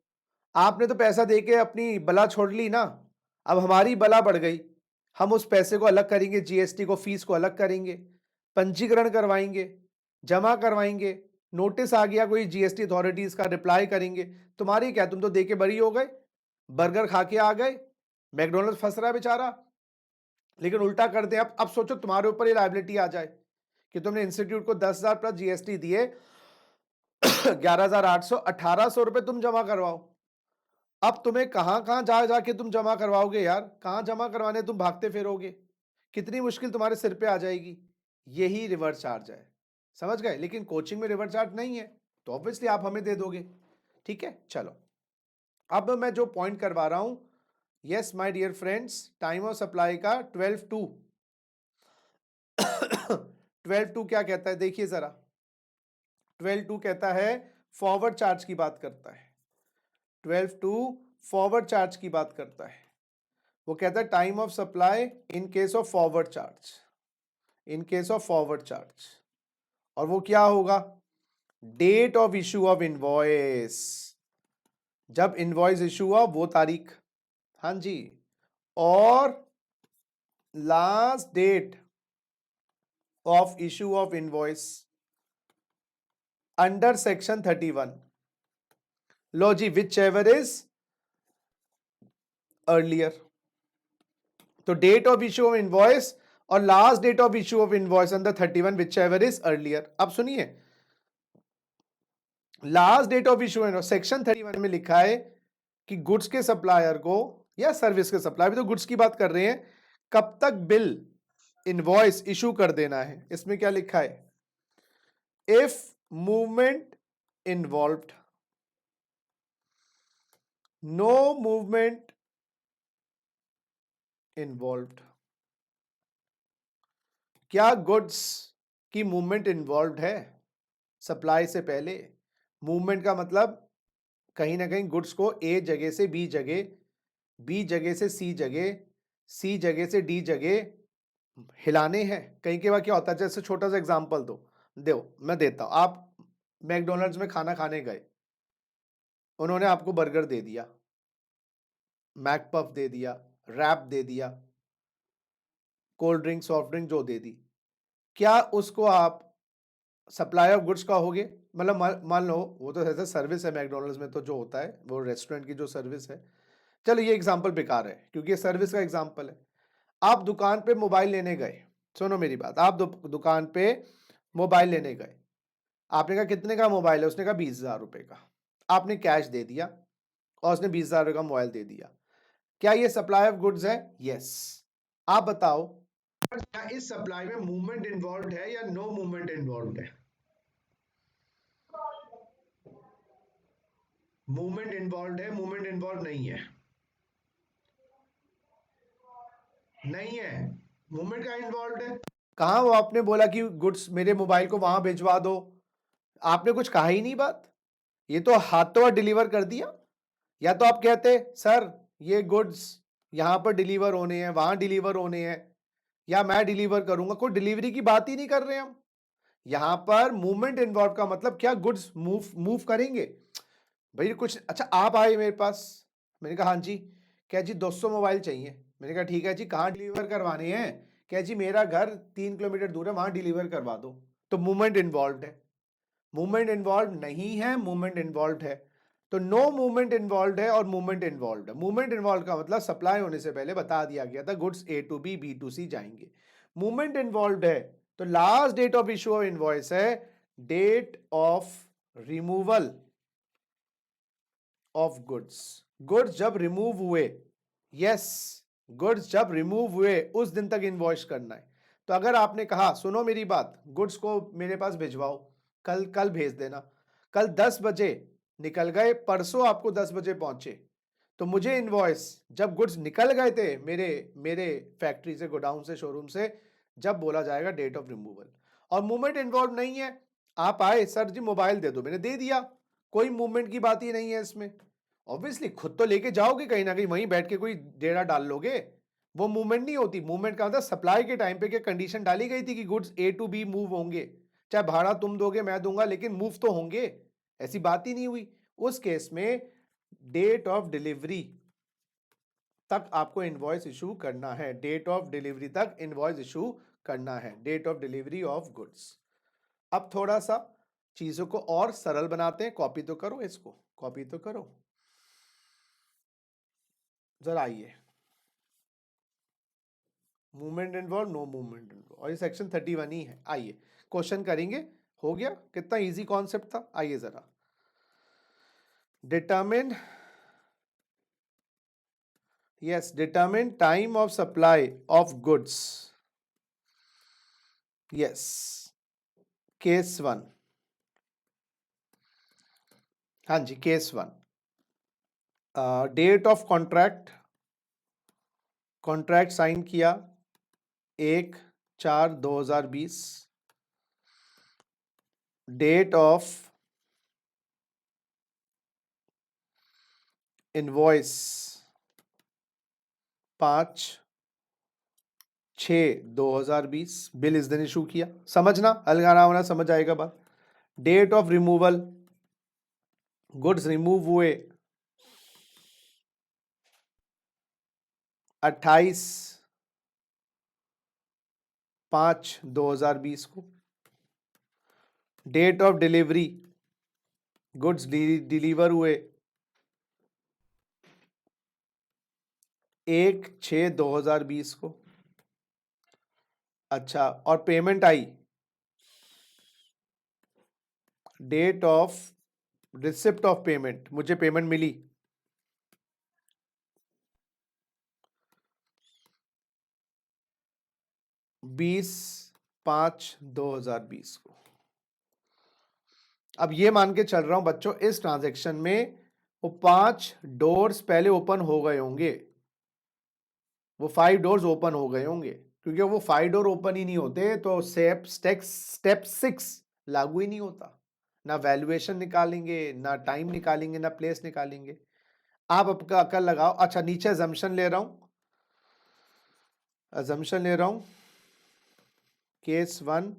आपने तो पैसा देके अपनी बला छोड़ ली ना, अब हमारी बला बढ़ गई, हम उस पैसे को अलग करेंगे, जीएसटी को, फीस को अलग करेंगे, पंजीकरण करवाएंगे, जमा करवाएंगे, नोटिस आ गया कोई जीएसटी अथॉरिटीज का, रिप्लाई करेंगे, तुम्हारी क्या, तुम तो देके बरी हो गए, बर्गर खा के आ गए, मैकडोनल्ड फंस रहा है बेचारा। लेकिन उल्टा कर दे, अब सोचो तुम्हारे ऊपर ये लायबिलिटी आ जाए कि तुमने इंस्टीट्यूट को 10,000 प्लस जीएसटी दिए, 11,800, 1,800 रुपए तुम जमा करवाओ, अब तुम्हें कहां कहां जा जाके तुम जमा करवाओगे यार, कहां जमा करवाने तुम भागते फिरोगे, कितनी मुश्किल तुम्हारे सिर पे आ जाएगी। यही रिवर्स चार्ज है, समझ गए। लेकिन कोचिंग में रिवर्स चार्ज नहीं है तो ऑब्वियसली आप हमें दे दोगे, ठीक है। चलो अब मैं जो पॉइंट करवा रहा हूं, yes my dear friends, time of supply का 12 12 क्या कहता है, देखिए जरा। 12 कहता है फॉरवर्ड चार्ज की बात करता है। 12 फॉरवर्ड चार्ज की बात करता है। वो कहता है time of supply in case of forward charge, in case of forward charge. और वो क्या होगा, date of issue of invoice, जब इनवॉइस इशू हुआ वो तारीख, हाँ जी, और last date of issue of invoice under section 31। लो जी, विच एवर इज अर्लियर। तो date of issue of invoice और last date of issue of invoice under 31 whichever is earlier. अब सुनिए, last date of issue section 31 में लिखा है कि गुड्स के सप्लायर को या सर्विस के सप्लायर, भी तो गुड्स की बात कर रहे हैं, कब तक बिल इनवॉइस इशू कर देना है। इसमें क्या लिखा है, if movement involved, no movement involved. क्या गुड्स की मूवमेंट इन्वॉल्व्ड है सप्लाई से पहले। मूवमेंट का मतलब कहीं ना कहीं गुड्स को ए जगह से बी जगह, बी जगह से सी जगह, सी जगह से डी जगह हिलाने हैं। कहीं के बाद क्या होता है, जैसे छोटा सा एग्जांपल दो मैं देता हूं। आप मैकडोनल्ड्स में खाना खाने गए, उन्होंने आपको बर्गर दे दिया, मैकपफ दे दिया, रैप दे दिया, कोल्ड ड्रिंक सॉफ्ट ड्रिंक जो दे दी, क्या उसको आप सप्लाई ऑफ गुड्स कहोगे। मतलब मान लो वो तो ऐसा सर्विस है मैकडोनल्ड्स में, तो जो होता है वो रेस्टोरेंट की जो सर्विस है। चलो ये एग्जांपल बेकार है क्योंकि ये सर्विस का एग्जांपल है। आप दुकान पे मोबाइल लेने गए, सुनो मेरी बात, आप दुकान पे मोबाइल लेने गए, आपने कहा कितने का मोबाइल है, उसने कहा 20,000 रुपए का, आपने कैश दे दिया और उसने 20,000 रुपए का मोबाइल दे दिया। क्या ये सप्लाई ऑफ गुड्स है, यस। आप बताओ क्या इस सप्लाई में मूवमेंट इन्वॉल्व है या नो मूवमेंट इन्वॉल्व है। मूवमेंट इन्वॉल्व है, मूवमेंट इन्वॉल्व नहीं है, नहीं है, मूवमेंट का इन्वॉल्व है। कहा वो आपने बोला कि गुड्स मेरे मोबाइल को वहां भिजवा दो, आपने कुछ कहा ही नहीं बात, ये तो हाथों डिलीवर कर दिया। या तो आप कहते सर ये गुड्स यहां पर डिलीवर होने हैं, वहां डिलीवर होने हैं, या मैं डिलीवर करूंगा, कोई डिलीवरी की बात ही नहीं कर रहे हम। यहां पर मूवमेंट इन्वॉल्व का मतलब क्या, गुड्स मूव मूव करेंगे भाई कुछ। अच्छा आप आए मेरे पास, मैंने कहा हाँ जी, क्या जी 200 मोबाइल चाहिए, मैंने कहा ठीक है जी, कहाँ डिलीवर करवाने हैं, क्या जी मेरा घर 3 किलोमीटर दूर है, वहां डिलीवर करवा दो। तो मूवमेंट इन्वॉल्व है, मूवमेंट इन्वॉल्व नहीं है, मूवमेंट इन्वॉल्व है। तो नो मूवमेंट इन्वॉल्व है और मूवमेंट इन्वॉल्व है। मूवमेंट इन्वॉल्व का मतलब सप्लाई होने से पहले बता दिया गया था goods A to B, B to C जाएंगे। मूवमेंट इन्वॉल्व है तो last date of issue of invoice है date of removal of goods. Goods जब रिमूव हुए, यस, गुड्स जब रिमूव हुए उस दिन तक इनवॉइस करना है। तो अगर आपने कहा सुनो मेरी बात, गुड्स को मेरे पास भिजवाओ, कल कल भेज देना, कल 10 बजे निकल गए, परसों आपको 10 बजे पहुंचे, तो मुझे इनवॉइस जब गुड्स निकल गए थे मेरे मेरे फैक्ट्री से, गोडाउन से, शोरूम से, जब बोला जाएगा डेट ऑफ रिमूवल। और मूवमेंट इन्वॉल्व नहीं है, आप आए सर जी मोबाइल दे दो, मैंने दे दिया, कोई मूवमेंट की बात ही नहीं है इसमें। ऑब्वियसली खुद तो लेके जाओगे कहीं ना कहीं, वहीं बैठ के कोई डेरा डाल लोगे, वो मूवमेंट नहीं होती। मूवमेंट का मतलब सप्लाई के टाइम पे क्या कंडीशन डाली गई थी कि goods A to B move होंगे, चाहे भाड़ा तुम दोगे मैं दूंगा, लेकिन मूव तो होंगे, ऐसी बात ही नहीं हुई। उस केस में डेट ऑफ डिलीवरी तक आपको इनवॉइस इशू करना है, डेट ऑफ डिलीवरी तक इनवॉइस इशू करना है, date of delivery of goods. अब थोड़ा सा चीजों को और सरल बनाते हैं, कॉपी तो करो इसको, कॉपी तो करो जरा, आइए। Movement involve, no movement involve, और ये सेक्शन 31 ही है। आइए क्वेश्चन करेंगे, हो गया, कितना इजी कॉन्सेप्ट था। आइए जरा, determine Yes, determine time of supply of goods. Yes. Case 1. हाँ जी, case 1. Date of contract, contract sign किया 1/4/2020. Date of invoice 5/6/2020. बिल इस दिन इशू किया. समझना, अलगाना होना समझ आएगा बात. Date of removal, goods remove हुए 28/5/2020 को. Date of delivery, goods deliver हुए 1/6/2020 को. अच्छा, और पेमेंट आई, date of receipt of payment, मुझे पेमेंट मिली 20/5/2020 को. अब ये मान के चल रहा हूं बच्चों, इस ट्रांजैक्शन में वो 5 डोर्स पहले ओपन हो गए होंगे, वो 5 डोर्स ओपन हो गए होंगे. क्योंकि वो 5 डोर ओपन ही नहीं होते तो स्टेप 6 लागू ही नहीं होता. ना वैल्यूएशन निकालेंगे, ना टाइम निकालेंगे, ना प्लेस निकालेंगे. आप आपका अकल लगाओ. अच्छा, नीचे अजम्पशन ले रहा हूं. Case 1,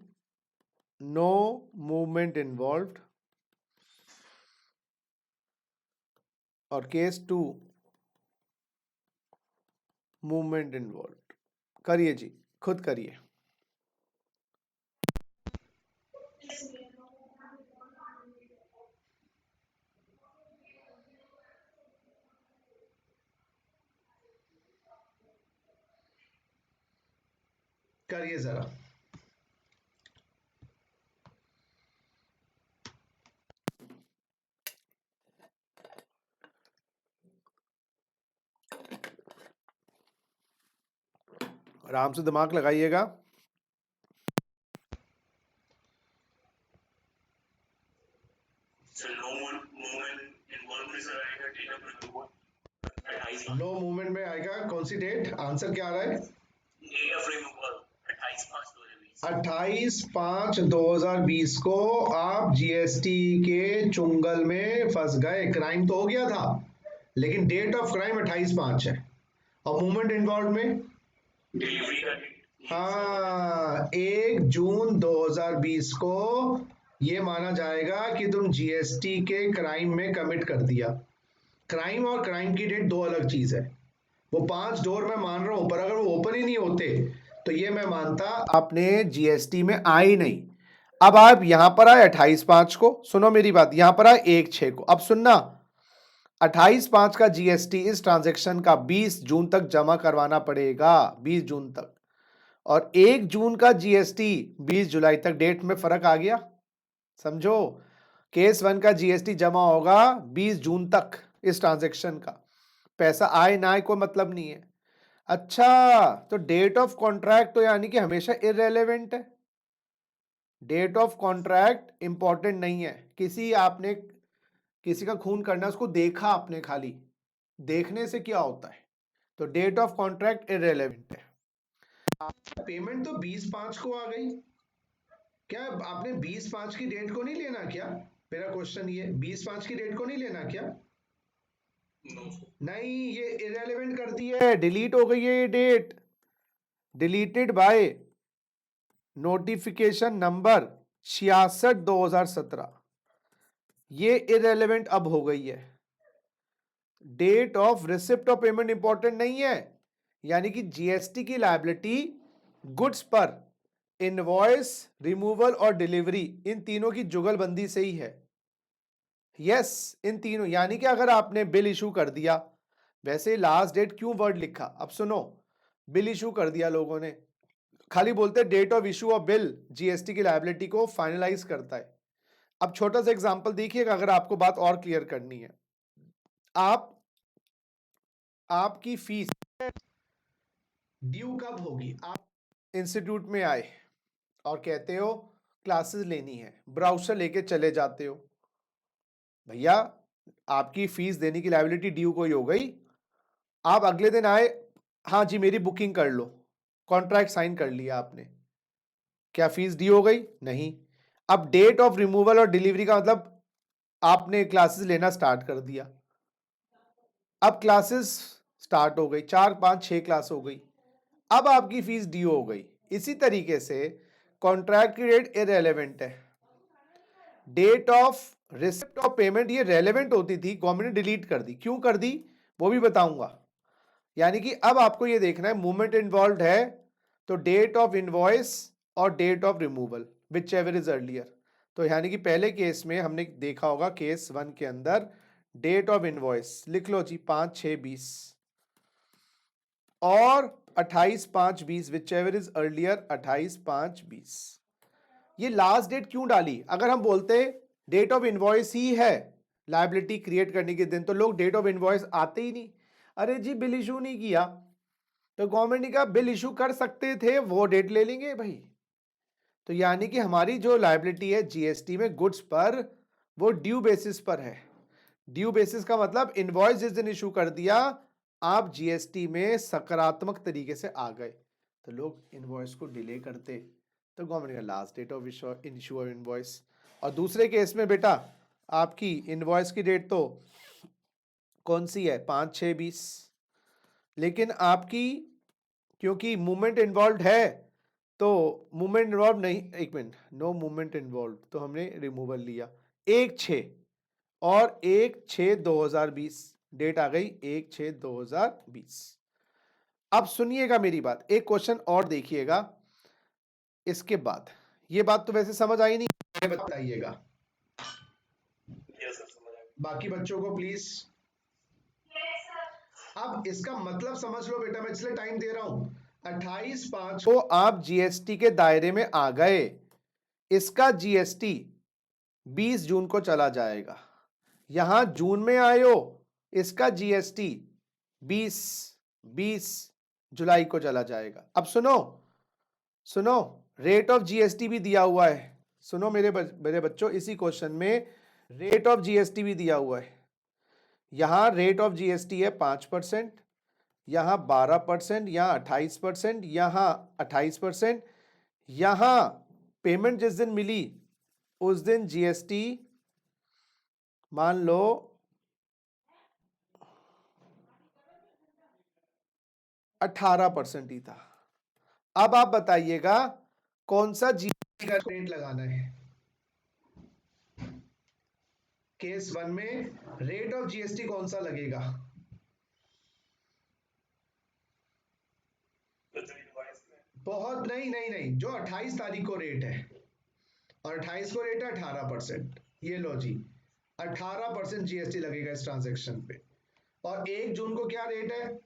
no movement involved. और केस 2, मूवमेंट इन्वॉल्व्ड. करिए जी, खुद करिए. करिए जरा. आराम से दिमाग लगाइएगा. नो मूवमेंट में आएगा कौन सी डेट? आंसर क्या आ रहा है? 28/5/2020 को आप जीएसटी के चुंगल में फंस गए. क्राइम तो हो गया था, लेकिन डेट ऑफ क्राइम 28/5 है. और मूवमेंट इन्वॉल्व में डिलीवरी का डेट, हाँ, 1 जून 2020 को ये माना जाएगा कि तुम जीएसटी के क्राइम में कमिट कर दिया. क्राइम और क्राइम की डेट दो अलग चीज है. वो 5 डोर मैं मान रहा हूं, पर अगर वो ओपन ही नहीं होते तो ये मैं मानता आपने जीएसटी में आई नहीं. अब आप यहां पर आए 28/5 को. सुनो मेरी बात, यहां पर आए 1/6 को. अब सुनना, 28/5 का जीएसटी इस ट्रांजैक्शन का 20 जून तक जमा करवाना पड़ेगा. 20 जून तक. और 1 जून का जीएसटी 20 जुलाई तक. डेट में फर्क आ गया, समझो. केस 1 का जीएसटी जमा होगा 20 जून तक. इस ट्रांजैक्शन का पैसा आए ना आए कोई मतलब नहीं है. अच्छा, तो डेट ऑफ कॉन्ट्रैक्ट तो यानी कि हमेशा इररेलेवेंट है. डेट ऑफ कॉन्ट्रैक्ट इंपॉर्टेंट नहीं है. किसी का खून करना, उसको देखा आपने, खाली देखने से क्या होता है. तो डेट ऑफ कॉन्ट्रैक्ट इररेलेवेंट है. पेमेंट तो 20/5 को आ गई. क्या आपने 20/5 की डेट को नहीं लेना क्या? मेरा क्वेश्चन ये, 20/5 की डेट को नहीं लेना क्या? नहीं, ये इररेलेवेंट करती है. डिलीट हो गई है ये date. Deleted by notification number 66/2017. ये इररेलेवेंट अब हो गई है. Date of receipt of payment important नहीं है. यानी कि जीएसटी की लायबिलिटी गुड्स पर इनवॉइस, रिमूवल और डिलीवरी, इन तीनों की जुगलबंदी से ही है. यस, इन तीनों. यानी कि अगर आपने बिल इशू कर दिया, वैसे लास्ट डेट क्यों वर्ड लिखा? अब सुनो, बिल इशू कर दिया लोगों ने, खाली बोलते date of issue of bill GST की लायबिलिटी को फाइनलाइज करता है. अब छोटा सा एग्जांपल देखिएगा अगर आपको बात और क्लियर करनी है. आप आपकी फीस ड्यू कब होगी? आप इंस्टीट्यूट में आए और कहते हो क्लासेस लेनी है, ब्राउज़र लेके चले जाते हो, भैया आपकी फीस देने की लायबिलिटी ड्यू कोई हो गई। आप अगले दिन आए, हाँ जी मेरी बुकिंग कर लो, कॉन्ट्रैक्ट साइन कर लिया आपने, क्या फीस ड्यू हो गई? नहीं। अब डेट ऑफ रिमूवल और डिलीवरी का मतलब आपने क्लासेस लेना स्टार्ट कर दिया, अब क्लासेस स्टार्ट हो गई, 4 5 6 क्लास हो गई, अब आपकी फीस ड्यू हो गई। इसी तरीके से कॉन्ट्रैक्ट की डेट इररेलेवेंट है, date of receipt of payment ये रेलेवेंट होती थी, गवर्नमेंट ने डिलीट कर दी, क्यों कर दी वो भी बताऊंगा। यानी कि अब आपको ये देखना है मूवमेंट इन्वॉल्व है तो डेट ऑफ इनवॉइस और date of removal whichever is earlier. तो यानी कि पहले केस में हमने देखा होगा केस 1 के अंदर डेट ऑफ इनवॉइस लिख लो जी 5/6/20 और 28/5/20 विच एवर इज अर्लियर 28/5/20। ये लास्ट डेट क्यों डाली? अगर हम बोलते डेट ऑफ इनवॉइस ही है लायबिलिटी क्रिएट करने के दिन तो लोग डेट ऑफ इनवॉइस आते ही नहीं। अरे जी बिल इशू नहीं किया तो गवर्नमेंट ने कहा बिल इशू कर सकते थे, वो डेट ले लेंगे भाई। तो यानी कि हमारी जो लायबिलिटी है जीएसटी में गुड्स पर वो ड्यू बेसिस पर है। ड्यू बेसिस का मतलब इनवॉइस जिस दिन इशू कर दिया आप जीएसटी में सकारात्मक तरीके से आ गए, तो लोग इनवॉइस को डिले करते तो गवर्नमेंट का last date of issue of invoice. और दूसरे केस में बेटा आपकी इनवॉइस की डेट तो कौन सी है 5/6/20, लेकिन आपकी क्योंकि मूवमेंट इन्वॉल्व है तो मूवमेंट इन्वॉल्व नहीं, एक मिनट, नो मूवमेंट इन्वॉल्व तो हमने रिमूवल लिया 1/6 और 1/6/2020 डेट आ गई 1/6/2020। अब सुनिएगा मेरी बात, एक क्वेश्चन और देखिएगा इसके बाद। ये बात तो वैसे समझ आई नहीं, बताइएगा बाकी बच्चों को प्लीज। अब इसका मतलब समझ लो बेटा, मैं इसलिए टाइम दे रहा हूं 28/5 को आप जीएसटी के दायरे में आ गए, इसका जीएसटी 20 जून को चला जाएगा। यहां जून में आए हो, इसका जीएसटी 20 जुलाई को चला जाएगा। अब सुनो सुनो, रेट ऑफ जीएसटी भी दिया हुआ है, सुनो मेरे बच्चों, इसी क्वेश्चन में रेट ऑफ जीएसटी भी दिया हुआ है। यहां रेट ऑफ जीएसटी है 5%, यहां 12%, यहां 28%, यहां 28%, यहां पेमेंट जिस दिन मिली उस दिन जीएसटी मान लो 18% ही था। अब आप बताइएगा कौन सा जीएसटी का रेट लगाना है। केस 1 में रेट ऑफ जीएसटी कौन सा लगेगा? बहुत नहीं नहीं नहीं, जो 28 तारीख को रेट है और 28 को रेट है 18%, ये लो जी 18% जीएसटी लगेगा इस ट्रांजैक्शन पे। और 1 जून को क्या रेट है?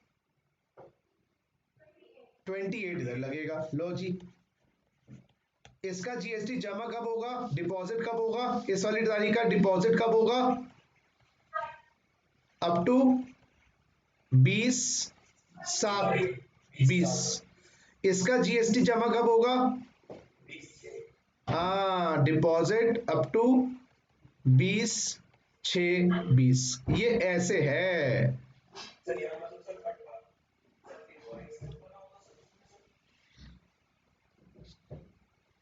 28 इधर लगेगा, लो जी। इसका जीएसटी जमा कब होगा, डिपॉजिट कब होगा, इस वाली तारीख का डिपॉजिट कब होगा? Up to 20/7/20। इसका जीएसटी जमा कब होगा? हाँ, डिपॉजिट अप टू 20/6/20। ये ऐसे है।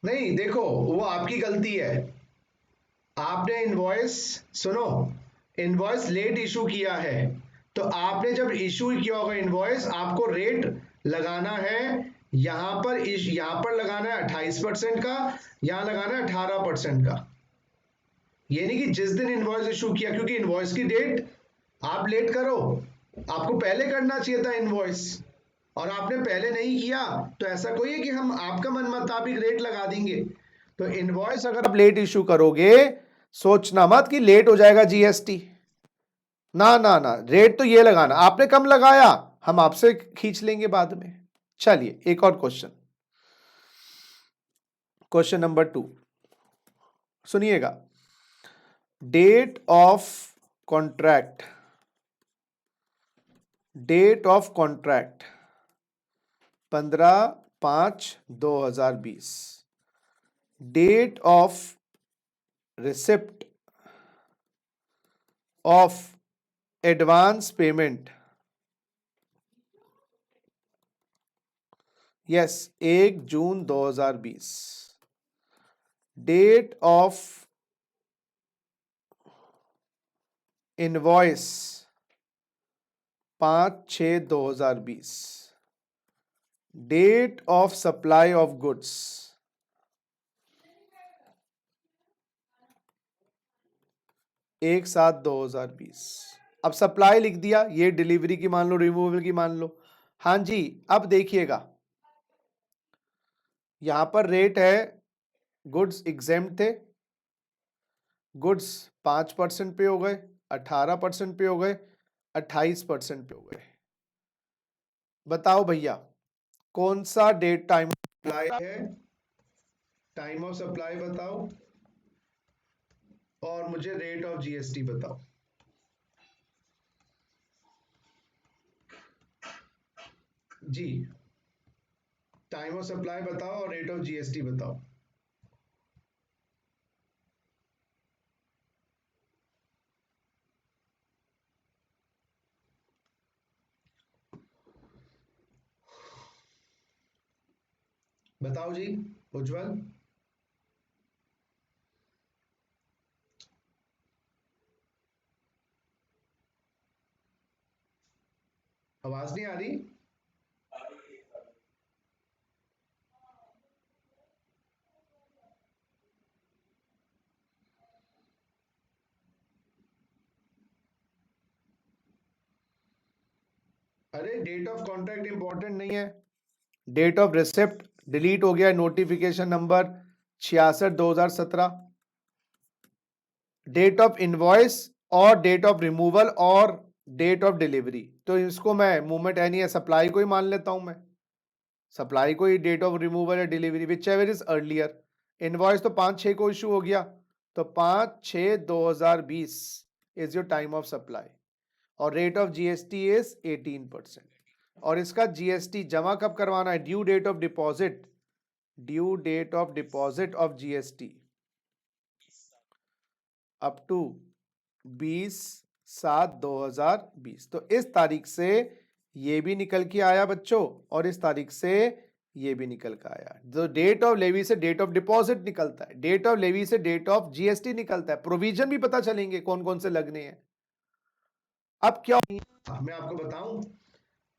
नहीं देखो, वो आपकी गलती है, आपने इनवॉइस, सुनो, इनवॉइस लेट इशू किया है, तो आपने जब इशू किया होगा इनवॉइस आपको रेट लगाना है, यहां पर लगाना है 28% का, यहां लगाना है 18% का। ये नहीं कि जिस दिन इनवॉइस इशू किया, क्योंकि इनवॉइस की डेट आप लेट करो, आपको पहले करना चाहिए था इनवॉइस, और आपने पहले नहीं किया तो ऐसा कोई है कि हम आपका मन मुताबिक रेट लगा देंगे। तो इनवॉइस अगर आप लेट इशू करोगे सोचना मत कि लेट हो जाएगा जीएसटी, ना ना ना, रेट तो ये लगाना, आपने कम लगाया हम आपसे खींच लेंगे बाद में। चलिए एक और क्वेश्चन, क्वेश्चन नंबर 2 सुनिएगा। Date of contract date of contract 15/5/2020, date of receipt of advance payment, yes 1 June 2020, date of invoice 5/6/2020, date of supply of goods 1/7/2020। अब सप्लाई लिख दिया, ये डिलीवरी की मान लो, रिमूवल की मान लो। हाँ जी, अब देखिएगा यहां पर रेट है, गुड्स एग्जेम्प्ट थे, गुड्स 5% पे हो गए, 18% पे हो गए, 28% पे हो गए। बताओ भैया कौन सा डेट टाइम सप्लाई है, टाइम ऑफ सप्लाई बताओ और मुझे रेट ऑफ जीएसटी बताओ। जी, टाइम ऑफ सप्लाई बताओ और रेट ऑफ जीएसटी बताओ। बताओ जी उज्जवल। आवाज नहीं आ रही? अरे डेट ऑफ कॉन्ट्रैक्ट इंपॉर्टेंट नहीं है, डेट ऑफ रिसिप्ट डिलीट हो गया, notification number 66/2017, date of invoice और डेट ऑफ रिमूवल और डेट ऑफ डिलीवरी, तो इसको मैं मूवमेंट यानी है सप्लाई को ही मान लेता हूं, मैं सप्लाई को ही डेट ऑफ रिमूवल या delivery whichever is earlier. Invoice तो 5/6 को इशू हो गया, तो 5/6/2020 is your time of supply और रेट ऑफ जीएसटी इज 18%। और इसका जीएसटी जमा कब करवाना है, due date of deposit, due date of deposit of GST up to 20/7/2020। तो इस तारीख से ये भी निकल के आया बच्चों और इस तारीख से ये भी निकल के आया। जो डेट ऑफ लेवी से डेट ऑफ डिपॉजिट निकलता है, डेट ऑफ लेवी से डेट ऑफ जीएसटी निकलता है, प्रोविजन भी पता चलेंगे कौन कौन से लगने हैं। अब क्या मैं आपको बताऊं,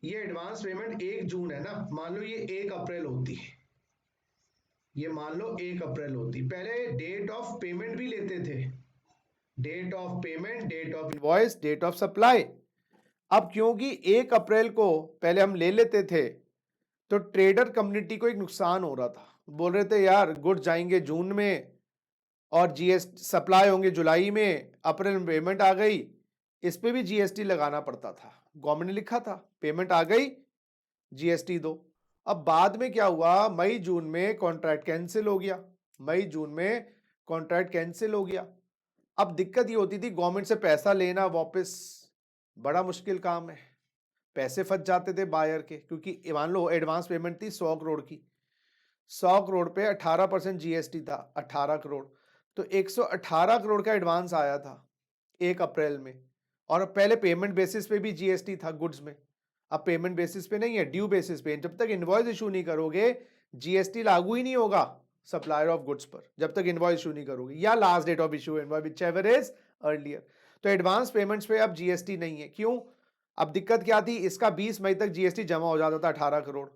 ये एडवांस पेमेंट 1 जून है ना, मान लो ये 1 अप्रैल होती है, ये मान लो 1 अप्रैल होती, पहले डेट ऑफ पेमेंट भी लेते थे, date of payment, date of invoice, date of supply. अब क्योंकि 1 अप्रैल को पहले हम ले लेते थे तो ट्रेडर कम्युनिटी को एक नुकसान हो रहा था, बोल रहे थे यार गुड जाएंगे जून में और जीएसटी सप्लाई होंगे जुलाई में, अप्रैल में पेमेंट आ गई, इस पे भी जीएसटी लगाना पड़ता था, गवर्नमेंट ने लिखा था पेमेंट आ गई जीएसटी दो। अब बाद में क्या हुआ, मई जून में कॉन्ट्रैक्ट कैंसिल हो गया, मई जून में कॉन्ट्रैक्ट कैंसिल हो गया। अब दिक्कत ये होती थी गवर्नमेंट से पैसा लेना वापस बड़ा मुश्किल काम है, पैसे फंस जाते थे बायर के, क्योंकि मान लो एडवांस पेमेंट थी 100 करोड़ की, 100 करोड़ पे 18% जीएसटी था, 18 करोड़, तो 118 करोड़ का एडवांस आया था 1 अप्रैल में, और पहले पेमेंट बेसिस पे भी जीएसटी था गुड्स में, अब पेमेंट बेसिस पे नहीं है, ड्यू बेसिस पे। जब तक इनवॉइस इशू नहीं करोगे जीएसटी लागू ही नहीं होगा सप्लायर ऑफ गुड्स पर, जब तक इनवॉइस इशू नहीं करोगे या last date of issue invoice whichever is earlier. तो एडवांस पेमेंट्स पे अब जीएसटी नहीं है, क्यों? अब दिक्कत क्या थी, इसका 20 मई तक जीएसटी जमा हो जाता था 18 करोड़,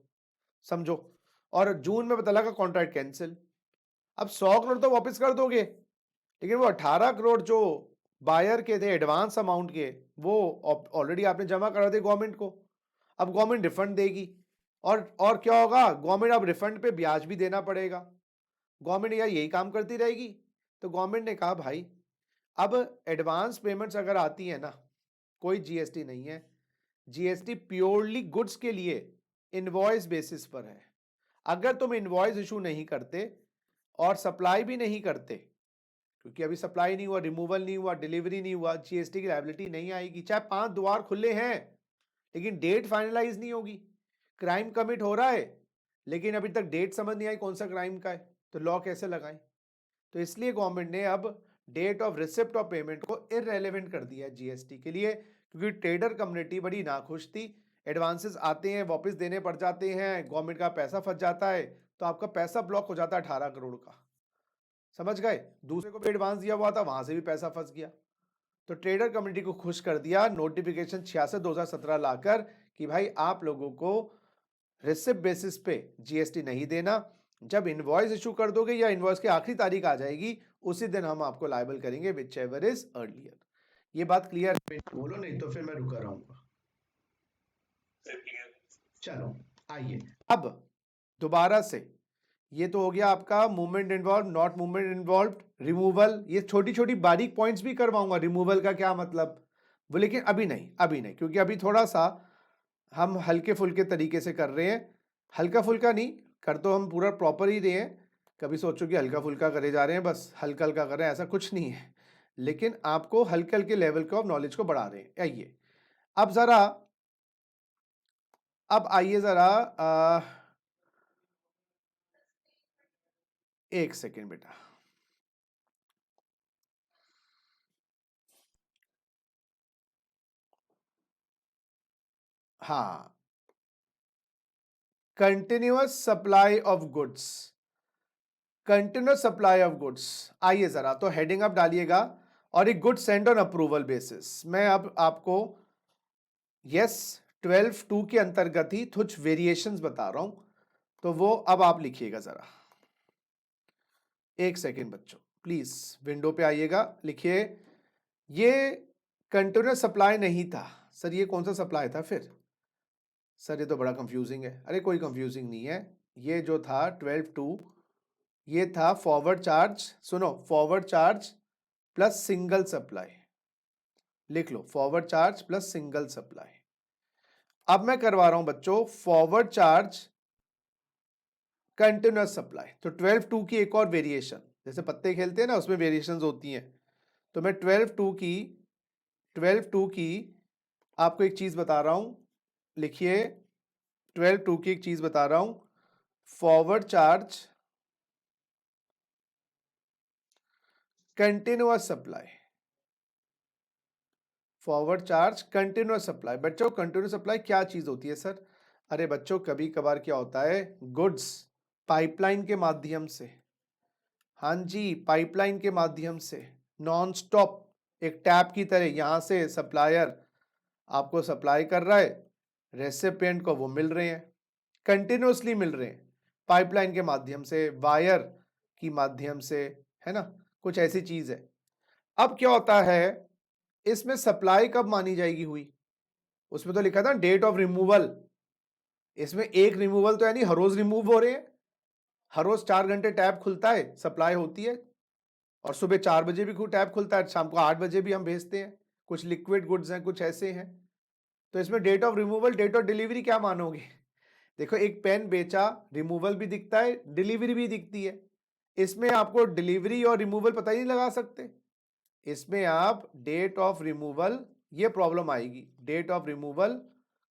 समझो, और जून में पता लगा कॉन्ट्रैक्ट कैंसिल। अब 100 करोड़ तो वापस कर दोगे, लेकिन वो 18 करोड़ जो बायर के थे एडवांस अमाउंट के, वो ऑलरेडी आपने जमा करा थे गवर्नमेंट को, अब गवर्नमेंट रिफंड देगी, और क्या होगा, गवर्नमेंट अब रिफंड पे ब्याज भी देना पड़ेगा, गवर्नमेंट यार यही काम करती रहेगी। तो गवर्नमेंट ने कहा भाई अब एडवांस पेमेंट्स अगर आती है ना, कोई जीएसटी नहीं है, जीएसटी प्योरली गुड्स के लिए इनवॉइस बेसिस पर है। अगर तुम इनवॉइस इशू नहीं करते और सप्लाई भी नहीं करते, क्योंकि अभी सप्लाई नहीं हुआ, रिमूवल नहीं हुआ, डिलीवरी नहीं हुआ, जीएसटी की लायबिलिटी नहीं आएगी, चाहे 5 द्वार खुले हैं लेकिन डेट फाइनलाइज नहीं होगी। क्राइम कमिट हो रहा है लेकिन अभी तक डेट समझ नहीं आई कौन सा क्राइम का है, तो लॉ कैसे लगाएं। तो इसलिए गवर्नमेंट ने अब date of receipt of payment को इररेलेवेंट कर दिया है जीएसटी के लिए, क्योंकि ट्रेडर कम्युनिटी बड़ी नाखुश थी। एडवांसेस आते हैं, वापस देने पड़ जाते हैं, गवर्नमेंट का पैसा फंस जाता है, तो आपका पैसा ब्लॉक हो जाता है 18 करोड़ का, समझ गए। दूसरे को भी एडवांस दिया हुआ था, वहां से भी पैसा फंस गया। तो ट्रेडर कम्युनिटी को खुश कर दिया नोटिफिकेशन 66/2017 लाकर कि भाई आप लोगों को रिसिप्ट बेसिस पे जीएसटी नहीं देना। जब इनवॉइस इशू कर दोगे या इनवॉइस की आखिरी तारीख आ जाएगी उसी दिन हम आपको लायबल करेंगे विच एवर इज अर्लियर। ये बात क्लियर बोलो, नहीं तो फिर मैं रुका रहूंगा। चलो आइए अब दोबारा से, ये तो हो गया आपका movement involve, not movement involve, removal, ये छोटी छोटी बारीक पॉइंट्स भी करवाऊंगा। रिमूवल का क्या मतलब वो, लेकिन अभी नहीं, क्योंकि अभी थोड़ा सा हम हल्के फुल्के तरीके से कर रहे हैं। हल्का फुल्का नहीं कर, तो हम पूरा प्रॉपर ही रहे हैं। कभी सोचो कि हल्का फुल्का करे जा रहे हैं, बस हल्का हल्का कर रहे हैं, ऐसा कुछ नहीं है। लेकिन आपको हल्के हल्के लेवल को नॉलेज को बढ़ा रहे हैं। आइए अब जरा, अब आइए जरा एक सेकेंड बेटा। हाँ, continuous supply of goods, continuous supply of goods. आइए जरा तो हेडिंग अप डालिएगा और एक good send on approval basis. मैं अब आपको यस 12(2) के अंतर्गत ही कुछ वेरिएशंस बता रहा हूं, तो वो अब आप लिखिएगा जरा। एक सेकेंड बच्चों, प्लीज विंडो पे आइएगा, लिखिए। ये कंटिन्यूअस सप्लाई नहीं था सर, ये कौन सा सप्लाई था फिर सर, ये तो बड़ा कंफ्यूजिंग है। अरे कोई कंफ्यूजिंग नहीं है, ये जो था 12(2) ये था फॉरवर्ड चार्ज। सुनो, forward charge plus single supply, लिख लो forward charge plus single supply. अब मैं करवा रहा हूं बच्चों फॉरवर्ड चार्ज कंटिन्यूअस सप्लाई। तो 12(2) की एक और वेरिएशन, जैसे पत्ते खेलते हैं ना उसमें वेरिएशंस होती हैं, तो मैं 12(2) की आपको एक चीज बता रहा हूं, लिखिए 12(2) की एक चीज बता रहा हूं, forward charge continuous supply, forward charge continuous supply. बच्चों कंटिन्यूअस सप्लाई क्या चीज होती है सर? अरे बच्चों कभी कभार क्या होता है, गुड्स पाइपलाइन के माध्यम से, हाँ जी पाइपलाइन के माध्यम से नॉन स्टॉप एक टैप की तरह यहां से सप्लायर आपको सप्लाई कर रहा है, रेसिपिएंट को वो मिल रहे हैं, कंटिन्यूअसली मिल रहे हैं पाइपलाइन के माध्यम से, वायर की माध्यम से, है ना, कुछ ऐसी चीज है। अब क्या होता है, इसमें सप्लाई कब मानी जाएगी हुई, उसमें तो लिखा था डेट ऑफ रिमूवल। इसमें एक रिमूवल तो यानी हर रोज रिमूव हो रहे हैं, हर रोज 4 घंटे टैप खुलता है, सप्लाई होती है, और सुबह 4 बजे भी टैप खुलता है, शाम को 8 बजे भी हम भेजते हैं। कुछ लिक्विड गुड्स हैं, कुछ ऐसे हैं। तो इसमें date of removal, date of delivery क्या मानोगे? देखो एक पेन बेचा, रिमूवल भी दिखता है, डिलीवरी भी दिखती है। इसमें आपको डिलीवरी और रिमूवल पता ही नहीं लगा सकते। इसमें आप डेट ऑफ रिमूवल, ये प्रॉब्लम आएगी, date of removal,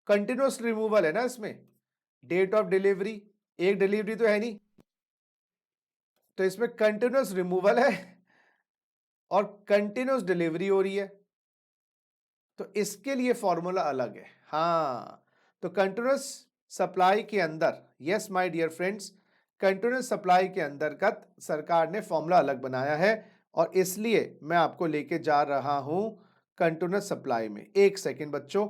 continuous removal है ना इसमें, डेट ऑफ डिलीवरी, एक डिलीवरी तो है नहीं, तो इसमें कंटिन्यूअस रिमूवल है और कंटिन्यूअस डिलीवरी हो रही है, तो इसके लिए फॉर्मूला अलग है। हाँ, तो कंटिन्यूअस सप्लाई के अंदर, yes my dear friends, continuous supply के अंतर्गत सरकार ने फॉर्मूला अलग बनाया है, और इसलिए मैं आपको लेके जा रहा हूं कंटिन्यूअस सप्लाई में। एक सेकेंड बच्चों,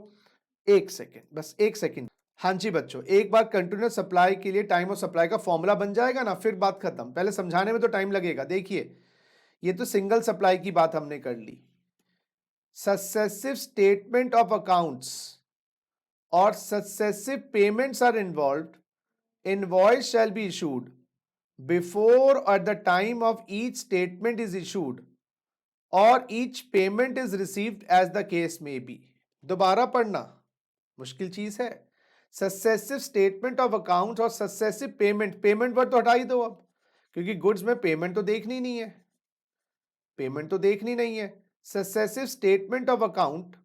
एक सेकेंड, बस एक सेकेंड। हाँ जी बच्चों, एक बार कंटिन्यूअस सप्लाई के लिए टाइम ऑफ सप्लाई का फॉर्मूला बन जाएगा ना, फिर बात खत्म। पहले समझाने में तो टाइम लगेगा। देखिए ये तो सिंगल सप्लाई की बात हमने कर ली। सक्सेसिव स्टेटमेंट ऑफ अकाउंट्स और successive payments are involved, invoice shall be issued before or at the time of each statement is issued or each payment is received as the case may be। दोबारा पढ़ना मुश्किल चीज है। Successive statement of account और successive payment, payment word तो हटा ही दो अब, क्योंकि गुड्स में पेमेंट तो देखनी नहीं है, पेमेंट तो देखनी नहीं है। Successive statement of account,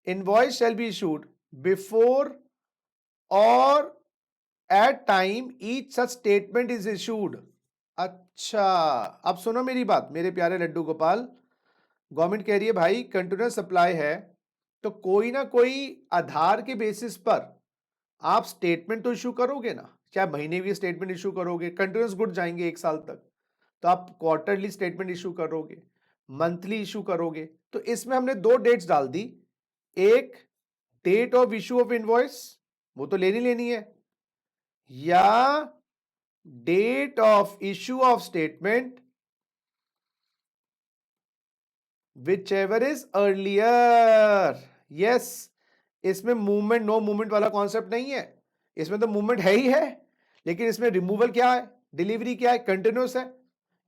invoice shall be issued before और at time each such statement is issued. अच्छा, अब सुनो मेरी बात मेरे प्यारे लड्डू गोपाल। गवर्नमेंट कह रही है भाई कंटिन्यूस सप्लाई है तो कोई ना कोई आधार के बेसिस पर आप स्टेटमेंट तो इशू करोगे ना, चाहे महीने भी स्टेटमेंट इशू करोगे, कंटिन्यूस गुड जाएंगे 1 साल तक तो आप क्वार्टरली स्टेटमेंट इशू करोगे, मंथली इशू करोगे। तो इसमें हमने 2 डेट्स डाल दी, एक date of issue of invoice वो तो लेनी है, या date of issue of statement whichever is earlier. Yes, इसमें मूवमेंट नो मूवमेंट वाला कॉन्सेप्ट नहीं है, इसमें तो मूवमेंट है ही है, लेकिन इसमें रिमूवल क्या है, डिलीवरी क्या है, कंटिन्यूस है।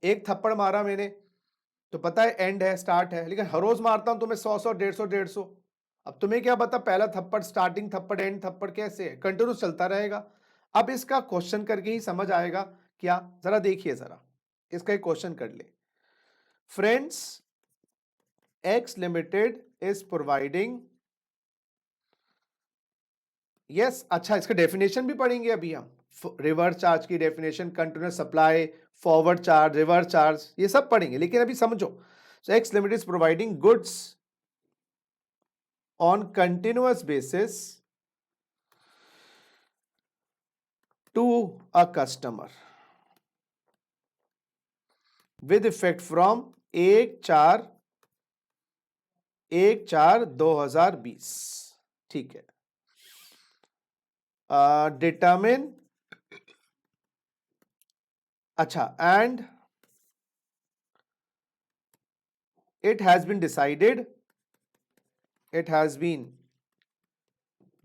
एक थप्पड़ मारा मैंने तो पता है एंड है स्टार्ट है, लेकिन हर रोज मारता हूं तो मैं 100 150 अब तुम्हें क्या पता पहला थप्पड़ स्टार्टिंग थप्पड़ एंड थप्पड़ कैसे है, कंटिन्यूस चलता रहेगा। अब इसका क्वेश्चन करके ही समझ आएगा क्या, जरा देखिए, जरा इसका एक क्वेश्चन कर ले। Friends, X Limited is providing, yes अच्छा इसका डेफिनेशन भी पढ़ेंगे अभी हम, रिवर्स चार्ज की definition, continuous supply, forward charge, reverse charge, ये सब पढ़ेंगे, लेकिन अभी समझो। सो X Limited is providing goods on continuous basis to a customer with effect from 1/4/2020। ठीक है, डिटरमिन, अच्छा, and it has been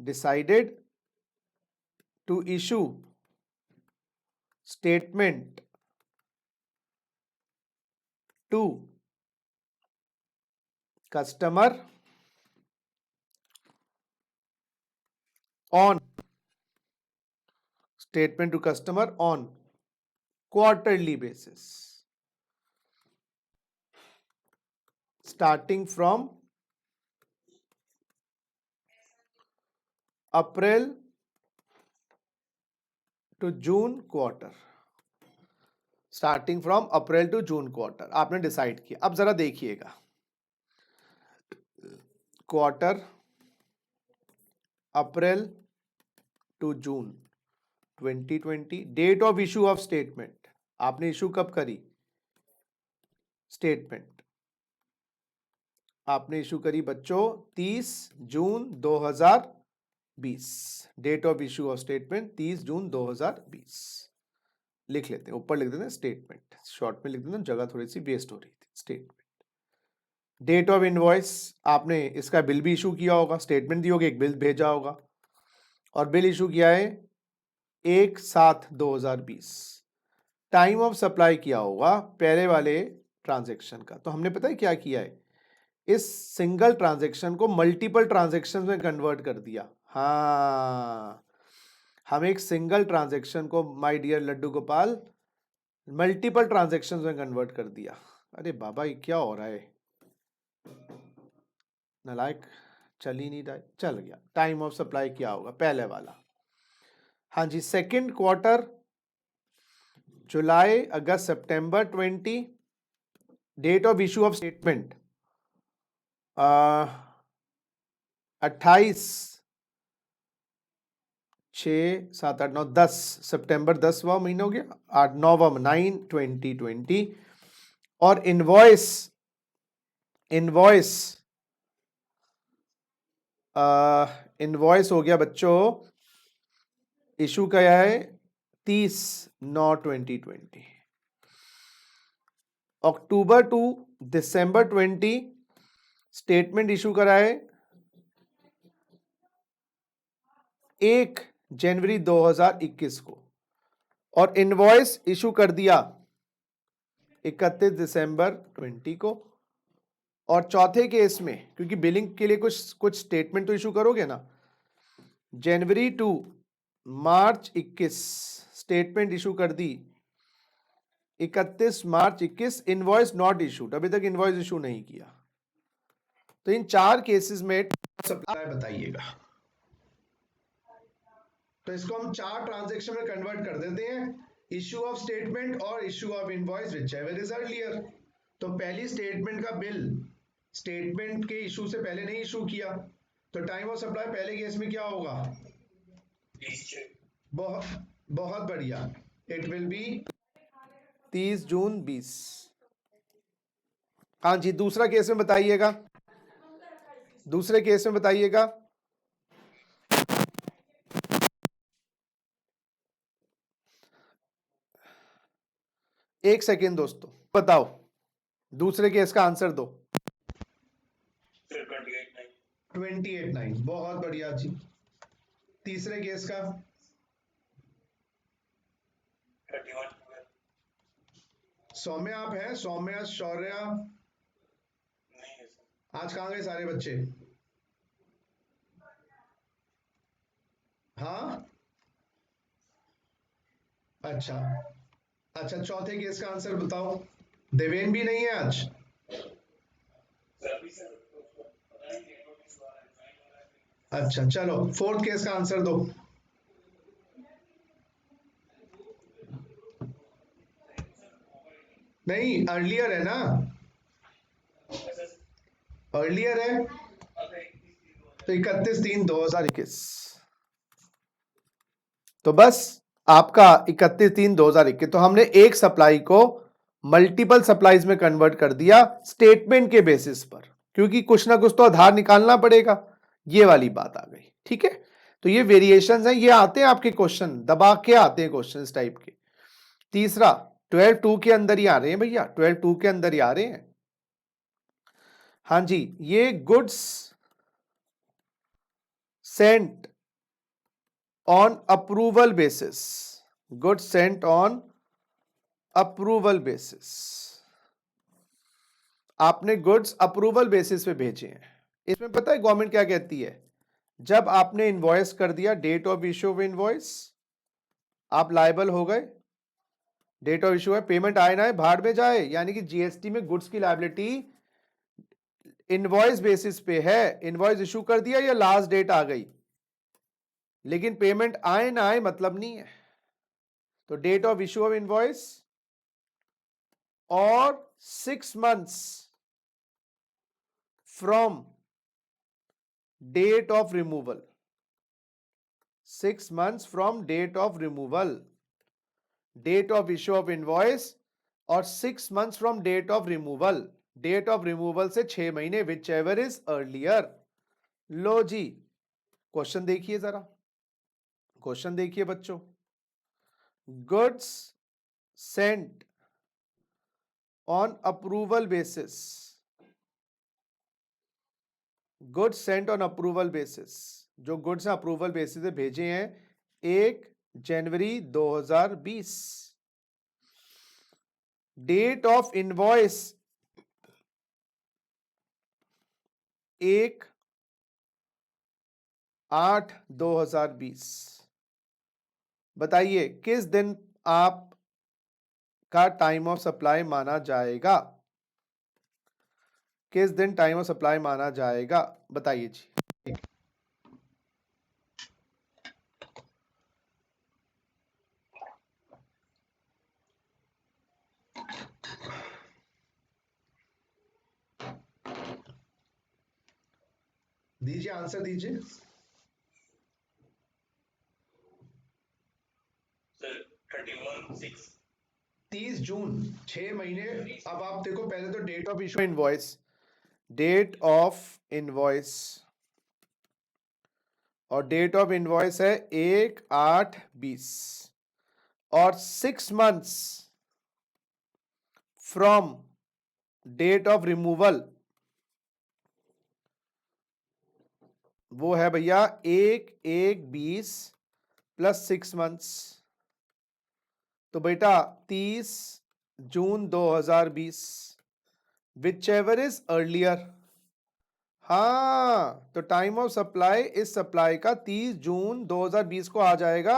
decided to issue statement to customer on quarterly basis starting from April to June quarter, starting from April to June quarter आपने decide किया। अब जरा देखिएगा, quarter April to June 2020, date of issue of statement, आपने issue कब करी, statement आपने issue करी बच्चों 30 June 2020, date of issue of statement 30 June 2020। लिख लेते हैं, ऊपर लिख देते हैं स्टेटमेंट, शॉर्ट में लिख देते हैं, जगह थोड़ी सी वेस्ट हो रही थी। स्टेटमेंट, डेट ऑफ इनवॉइस, आपने इसका बिल भी इशू किया होगा, स्टेटमेंट दी होगी, एक बिल भेजा होगा, और बिल इशू किया है 1/7/2020। टाइम ऑफ सप्लाई किया होगा पहले वाले ट्रांजैक्शन का, तो हमने पता है क्या किया है, इस सिंगल ट्रांजैक्शन को मल्टीपल ट्रांजैक्शन में कन्वर्ट कर दिया। हाँ, हम एक सिंगल ट्रांजैक्शन को my dear Laddu Gopal multiple transactions में कन्वर्ट कर दिया। अरे बाबा ये क्या हो रहा है, नालायक, चल ही नहीं रहा है, चल गया। टाइम ऑफ सप्लाई क्या होगा पहले वाला, हाँ जी, सेकंड क्वार्टर जुलाई अगस्त सितंबर 20, date of issue of statement 28 6 7 8 9 10 सितंबर, 10वां महीना हो गया, 8 9वां 9/2020। और इनवॉइस हो गया बच्चों, इशू क्या है 30/9/2020। अक्टूबर टू दिसंबर 20 स्टेटमेंट इशू करा है 1 जनवरी 2021 को, और इनवॉइस इशू कर दिया 31 दिसंबर 20 को। और चौथे केस में, क्योंकि बिलिंग के लिए कुछ स्टेटमेंट तो इशू करोगे ना, जनवरी टू मार्च 21 स्टेटमेंट इशू कर दी 31 मार्च 21, इनवॉइस नॉट इशूड, अभी तक इनवॉइस इशू नहीं किया। तो इन 4 केसेस में सप्लाई बताइएगा। तो इसको हम 4 ट्रांजेक्शन में कन्वर्ट कर देते हैं, इश्यू ऑफ स्टेटमेंट और issue of invoice whichever is earlier. तो पहली स्टेटमेंट का बिल स्टेटमेंट के इशू से पहले नहीं इशू किया, तो टाइम ऑफ सप्लाई पहले केस में क्या होगा? बहुत बहुत बढ़िया, इट विल बी 30 जून 20। हाँ जी, दूसरा केस में बताइएगा, दूसरे केस में बताइएगा। एक सेकेंड दोस्तों, बताओ दूसरे केस का आंसर दो। 28/9, बहुत बढ़िया जी। तीसरे केस का 31/12। सौम्या आप हैं? सौम्या, शौर्य? नहीं है सर। आज कहाँ गए सारे बच्चे? हाँ अच्छा अच्छा, चौथे केस का आंसर बताओ। देवेन भी नहीं है आज? अच्छा चलो, फोर्थ केस का आंसर दो। नहीं, अर्लियर है ना, अर्लियर है, तो 31/3/2021। तो बस आपका 31/3/2021। तो हमने एक सप्लाई को मल्टीपल सप्लाईज में कन्वर्ट कर दिया स्टेटमेंट के बेसिस पर, क्योंकि कुछ ना कुछ तो आधार निकालना पड़ेगा, ये वाली बात आ गई। ठीक है, तो ये वेरिएशंस हैं, ये आते हैं आपके क्वेश्चन, दबा के आते हैं क्वेश्चन इस टाइप के। तीसरा 12(2) के अंदर ही आ रहे हैं भैया, 12(2) के अंदर ही आ रहे हैं। हाँ जी, ये goods sent on approval basis, goods sent on approval basis, आपने गुड्स अप्रूवल बेसिस पे भेजे हैं। इसमें पता है गवर्नमेंट क्या कहती है? जब आपने इनवॉइस कर दिया, date of issue of invoice, आप लायबल हो गए, डेट ऑफ इश्यू है, पेमेंट आए ना आए भाड़ में जाए, यानी कि जीएसटी में गुड्स की लायबिलिटी इनवॉइस बेसिस पे है। इनवॉइस इशू कर दिया या लास्ट डेट आ गई, लेकिन पेमेंट आए ना आए मतलब नहीं है। तो date of issue of invoice और 6 months from date of removal, 6 months from date of removal, date of issue of invoice और 6 months from date of removal, date of removal से 6 महीने, विच एवर इज अर्लियर। लो जी, question देखिए जरा, question देखिए बच्चों। Goods sent on approval basis, goods sent on approval basis, जो गुड्स अप्रूवल बेसिस से भेजे हैं 1 जनवरी 2020। Date of invoice 1/8/2020। बताइए किस दिन आप का टाइम ऑफ सप्लाई माना जाएगा, किस दिन टाइम ऑफ सप्लाई माना जाएगा, बताइए जी। दीजिए आंसर दीजिए। 30 जून, 6 महीने। अब आप देखो, पहले तो date of issue invoice, date of invoice और डेट ऑफ इनवॉइस है 1/8/20 और 6 months from date of removal, वो है भैया 1/1/20 प्लस 6 months, तो बेटा 30 June 2020, which ever is earlier. हाँ, तो टाइम ऑफ सप्लाई इस सप्लाई का 30 जून 2020 को आ जाएगा।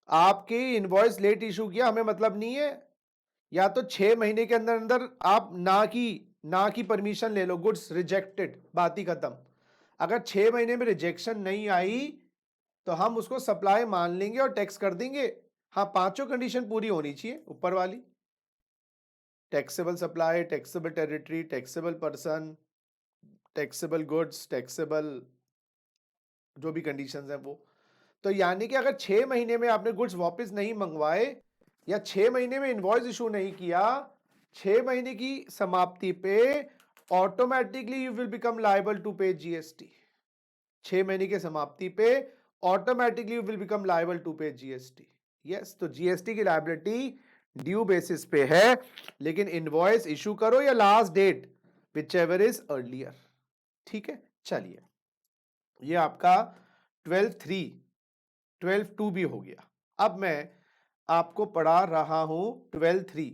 आपके इनवॉइस लेट इशू किया, हमें मतलब नहीं है, या तो 6 महीने के अंदर अंदर आप ना की परमिशन ले लो, गुड्स रिजेक्टेड, बात ही खत्म। अगर 6 महीने में रिजेक्शन नहीं आई तो हम उसको सप्लाई मान लेंगे और टैक्स कर देंगे। हाँ, पांचों कंडीशन पूरी होनी चाहिए ऊपर वाली, taxable supply, taxable territory, taxable person, taxable goods, taxable जो भी कंडीशंस हैं वो। तो यानी कि अगर 6 महीने में आपने गुड्स वापस नहीं मंगवाए या 6 महीने में इनवॉइस इशू नहीं किया, 6 महीने की समाप्ति पे automatically you will become liable to pay GST. 6 महीने की समाप्ति पे automatically you will become liable to pay GST. Yes, तो जीएसटी की लायबिलिटी ड्यू बेसिस पे है, लेकिन इनवॉइस इशू करो या last date whichever is earlier. ठीक है, चलिए ये आपका 12(3), 12(2) भी हो गया। अब मैं आपको पढ़ा रहा हूं 12(3).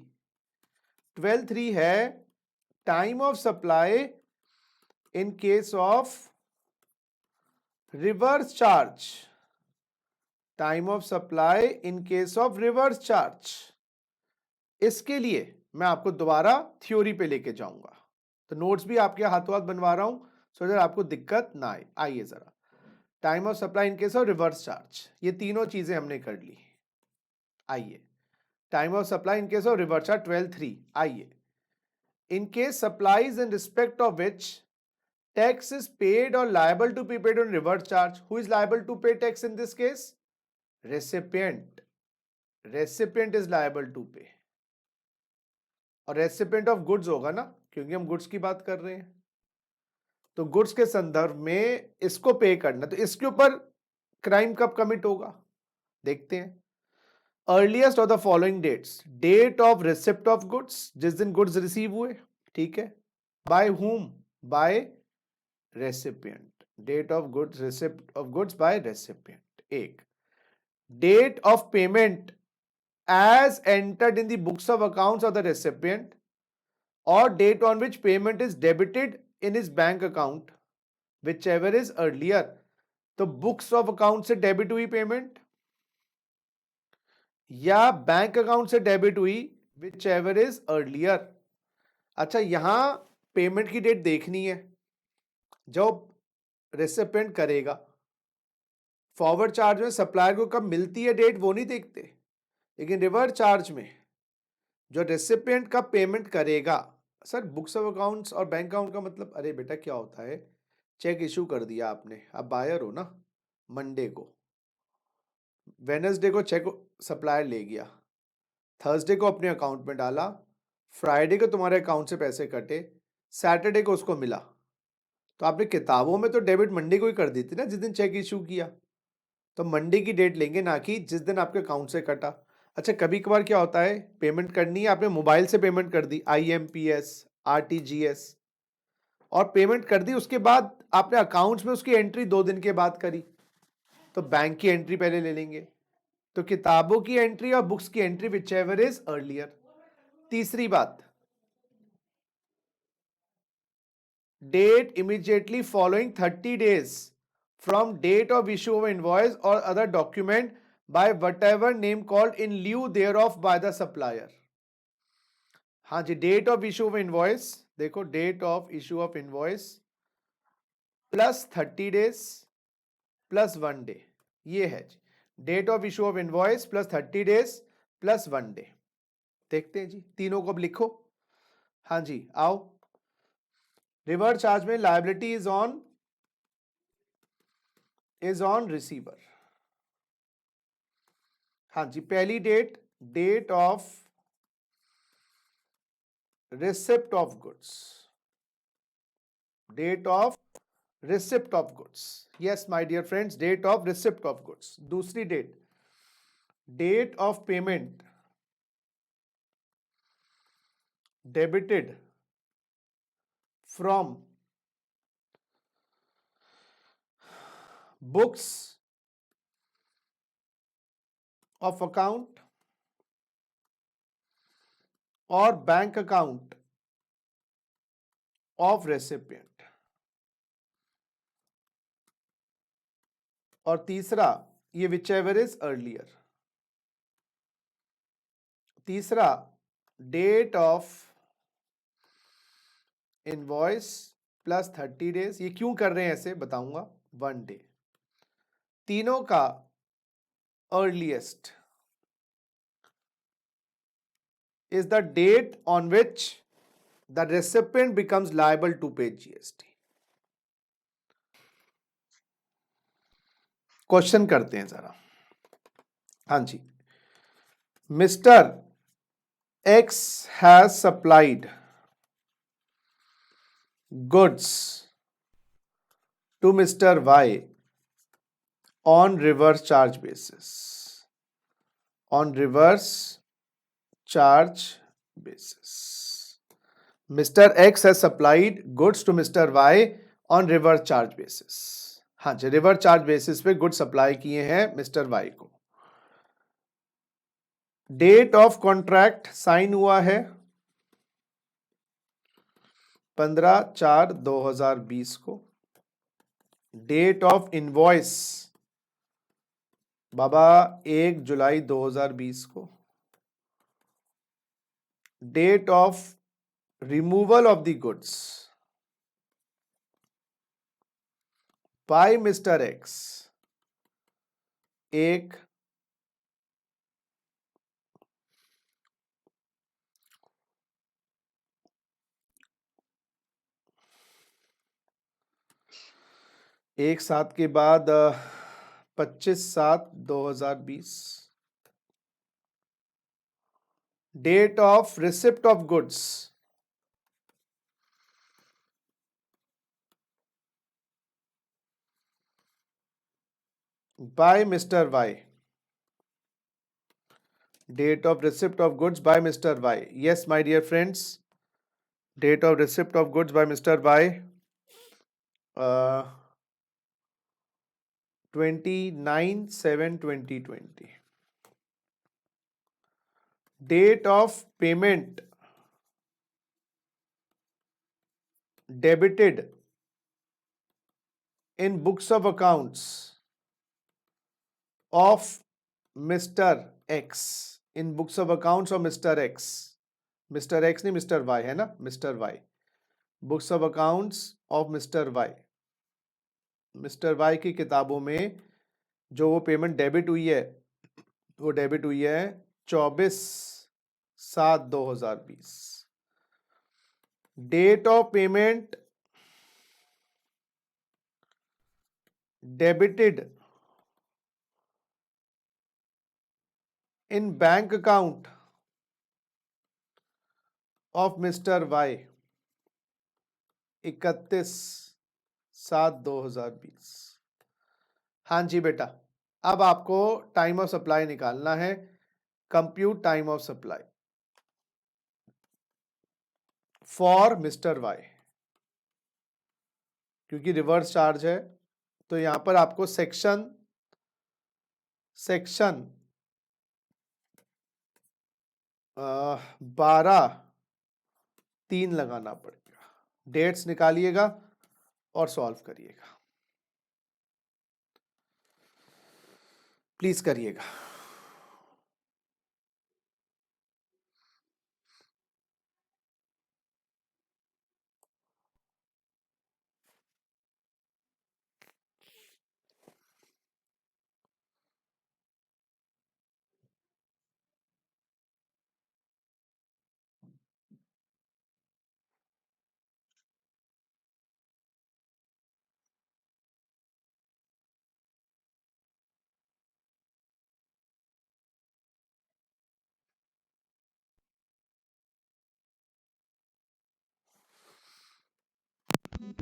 12(3) है time of supply in case of reverse charge. Time of supply in case of reverse charge. इसके लिए मैं आपको दोबारा थ्योरी पे लेके जाऊंगा, तो नोट्स भी आपके हाथों हाथ बनवा रहा हूं सो दैट आपको दिक्कत ना आए। आइए जरा, time of supply in case of reverse charge, ये तीनों चीजें हमने कर ली। आइए, time of supply in case of reverse charge 12(3). आइए, in case supplies in respect of which tax is paid or liable to be paid on reverse charge, who is liable to pay tax in this case? Recipient. Recipient is liable to pay. और recipient of goods होगा ना, क्योंकि हम goods की बात कर रहे हैं, तो गुड्स के संदर्भ में इसको पे करना। तो इसके ऊपर क्राइम कब कमिट होगा, देखते हैं। Earliest of the following dates, date of receipt of goods, जिस दिन गुड्स रिसीव हुए, ठीक है। By whom, by recipient. Date of goods, receipt of goods by recipient. एक, date of payment as entered in the books of accounts of the recipient or date on which payment is debited in his bank account, whichever is earlier। तो books of account से debit हुई payment या bank account से debit हुई, whichever is earlier। अच्छा, यहां payment की date देखनी है जो रेसिपिएंट करेगा। फॉरवर्ड चार्ज में सप्लायर को कब मिलती है डेट वो नहीं देखते, लेकिन रिवर्स चार्ज में जो रेसिपिएंट का पेमेंट करेगा। सर, बुक्स ऑफ अकाउंट्स और बैंक अकाउंट का मतलब, अरे बेटा क्या होता है, चेक इशू कर दिया आपने, आप बायर हो ना, मंडे को, वेडनेसडे को चेक सप्लायर ले गया, थर्सडे को अपने अकाउंट में डाला, फ्राइडे को तुम्हारे अकाउंट से पैसे कटे, सैटरडे को उसको मिला, तो आपने किताबों में तो डेबिट मंडे को ही कर दी थी ना, जिस दिन चेक इशू किया। तो मंडे की डेट लेंगे, ना कि जिस दिन आपके अकाउंट से कटा। अच्छा, कभी कभार क्या होता है, पेमेंट करनी है, आपने मोबाइल से पेमेंट कर दी, IMPS, RTGS, और पेमेंट कर दी, उसके बाद आपने अकाउंट्स में उसकी एंट्री 2 दिन के बाद करी, तो बैंक की एंट्री पहले ले लेंगे। तो किताबों की एंट्री और बुक्स की एंट्री व्हिचएवर इज अर्लियर। तीसरी बात, date immediately following 30 days from date of issue of invoice or other document by whatever name called in lieu thereof by the supplier। हाँ जी, date of issue of invoice, देखो date of issue of invoice plus 30 days plus 1 day, ये है जी date of issue of invoice plus 30 days plus 1 day। देखते हैं जी, तीनों को अब लिखो। हाँ जी, आओ। रिवर्स चार्ज में लायबिलिटी इज ऑन रिसीवर। हाँ जी, पहली date, date of receipt of goods, date of receipt of goods. Yes my dear friends, date of receipt of goods. दूसरी date, date of payment debited from books of account और bank account of recipient. और तीसरा, ये whichever is earlier। तीसरा, date of invoice plus 30 days। ये क्यों कर रहे हैं ऐसे बताऊंगा, 1 day। तीनों का earliest is the date on which the recipient becomes liable to pay GST. Question करते हैं जरा। हाँ जी, mister X has supplied goods to mister Y on reverse charge basis. On reverse charge basis. Mr. X has supplied goods to Mr. Y on reverse charge basis. हाँ जी, reverse charge basis पे good supply किए हैं mister Y को। Date of contract sign हुआ है 15/4/2020 को। Date of invoice बाबा 1 जुलाई 2020 को। Date of removal of the goods by mister X 1 7 के बाद 25/7/2020। Date of receipt of goods by mister Y. Date of receipt of goods by Mr. Y. Yes, my dear friends. Date of receipt of goods by Mr. Y. 29/7/2020. Date of payment debited in books of accounts of Mr. X. In books of accounts of Mr. X. Mr. X नहीं Mr. Y है ना, Mr. Y. Books of accounts of Mr. Y. Mr. Y की किताबों में जो वो payment debit हुई है वो डेबिट हुई है 24/7/2020। Date of payment debited in bank account of Mr. Y 31/7/2020। हाँ जी बेटा, अब आपको टाइम ऑफ सप्लाई निकालना है। Compute time of supply for mister Y, क्योंकि रिवर्स चार्ज है तो यहां पर आपको सेक्शन 12(3) लगाना पड़ेगा। डेट्स निकालिएगा और सॉल्व करिएगा, प्लीज करिएगा।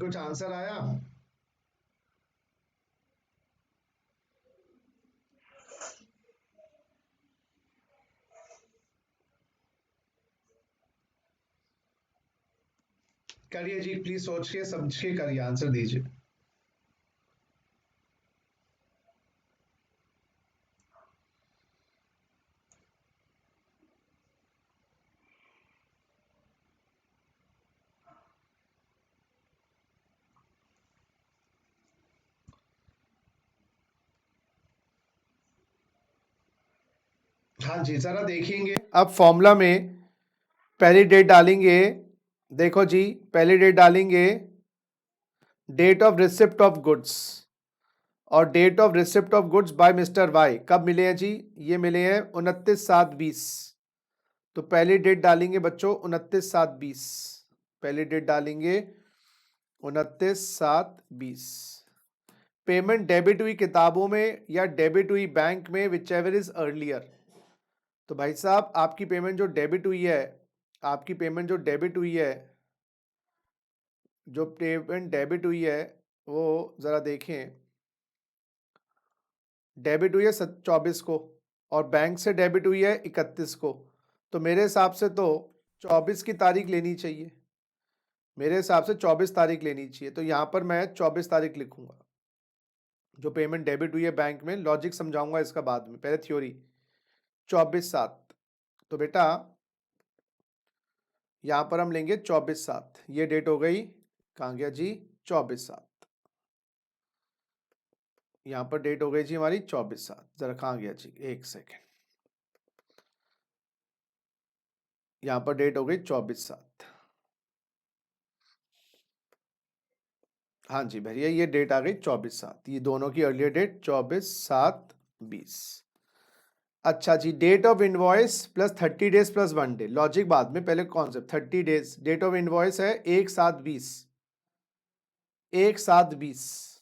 कुछ आंसर आया? करिए जी, प्लीज सोच के समझ के करिए, आंसर दीजिए। हाँ जी, जरा देखेंगे। अब फॉर्मूला में पहली डेट डालेंगे, देखो जी, पहली डेट डालेंगे date of receipt of goods और date of receipt of goods by mister Y कब मिले हैं जी? ये मिले हैं 29/7/20। तो पहली डेट डालेंगे बच्चों 29/7/20, पहली डेट डालेंगे 29/7/20। पेमेंट डेबिट हुई किताबों में या डेबिट हुई बैंक में, विच एवर इज अर्लियर। तो भाई साहब आपकी पेमेंट जो डेबिट हुई है, आपकी पेमेंट जो डेबिट हुई है, जो पेमेंट डेबिट हुई है वो जरा देखें, डेबिट हुई है 24 को और बैंक से डेबिट हुई है 31 को। तो मेरे हिसाब से तो 24 की तारीख लेनी चाहिए, मेरे हिसाब से 24 तारीख लेनी चाहिए। तो यहाँ पर मैं 24 तारीख लिखूंगा जो पेमेंट डेबिट हुई है बैंक में। लॉजिक समझाऊंगा इसका बाद में, पहले थ्योरी। 24/7, तो बेटा यहाँ पर हम लेंगे 24/7, ये डेट हो गई, कहाँ गया जी 24/7, यहाँ पर डेट हो गई जी हमारी 24/7, जरा कहाँ गया जी, एक सेकेंड, यहाँ पर डेट हो गई 24/7। हाँ जी भैया ये डेट आ गई 24/7, ये दोनों की अर्लियर डेट 24/7/20। अच्छा जी, date of invoice plus 30 days plus 1 day, logic बाद में, पहले concept 30 days. Date of invoice है 1/7/20, 1/7/20,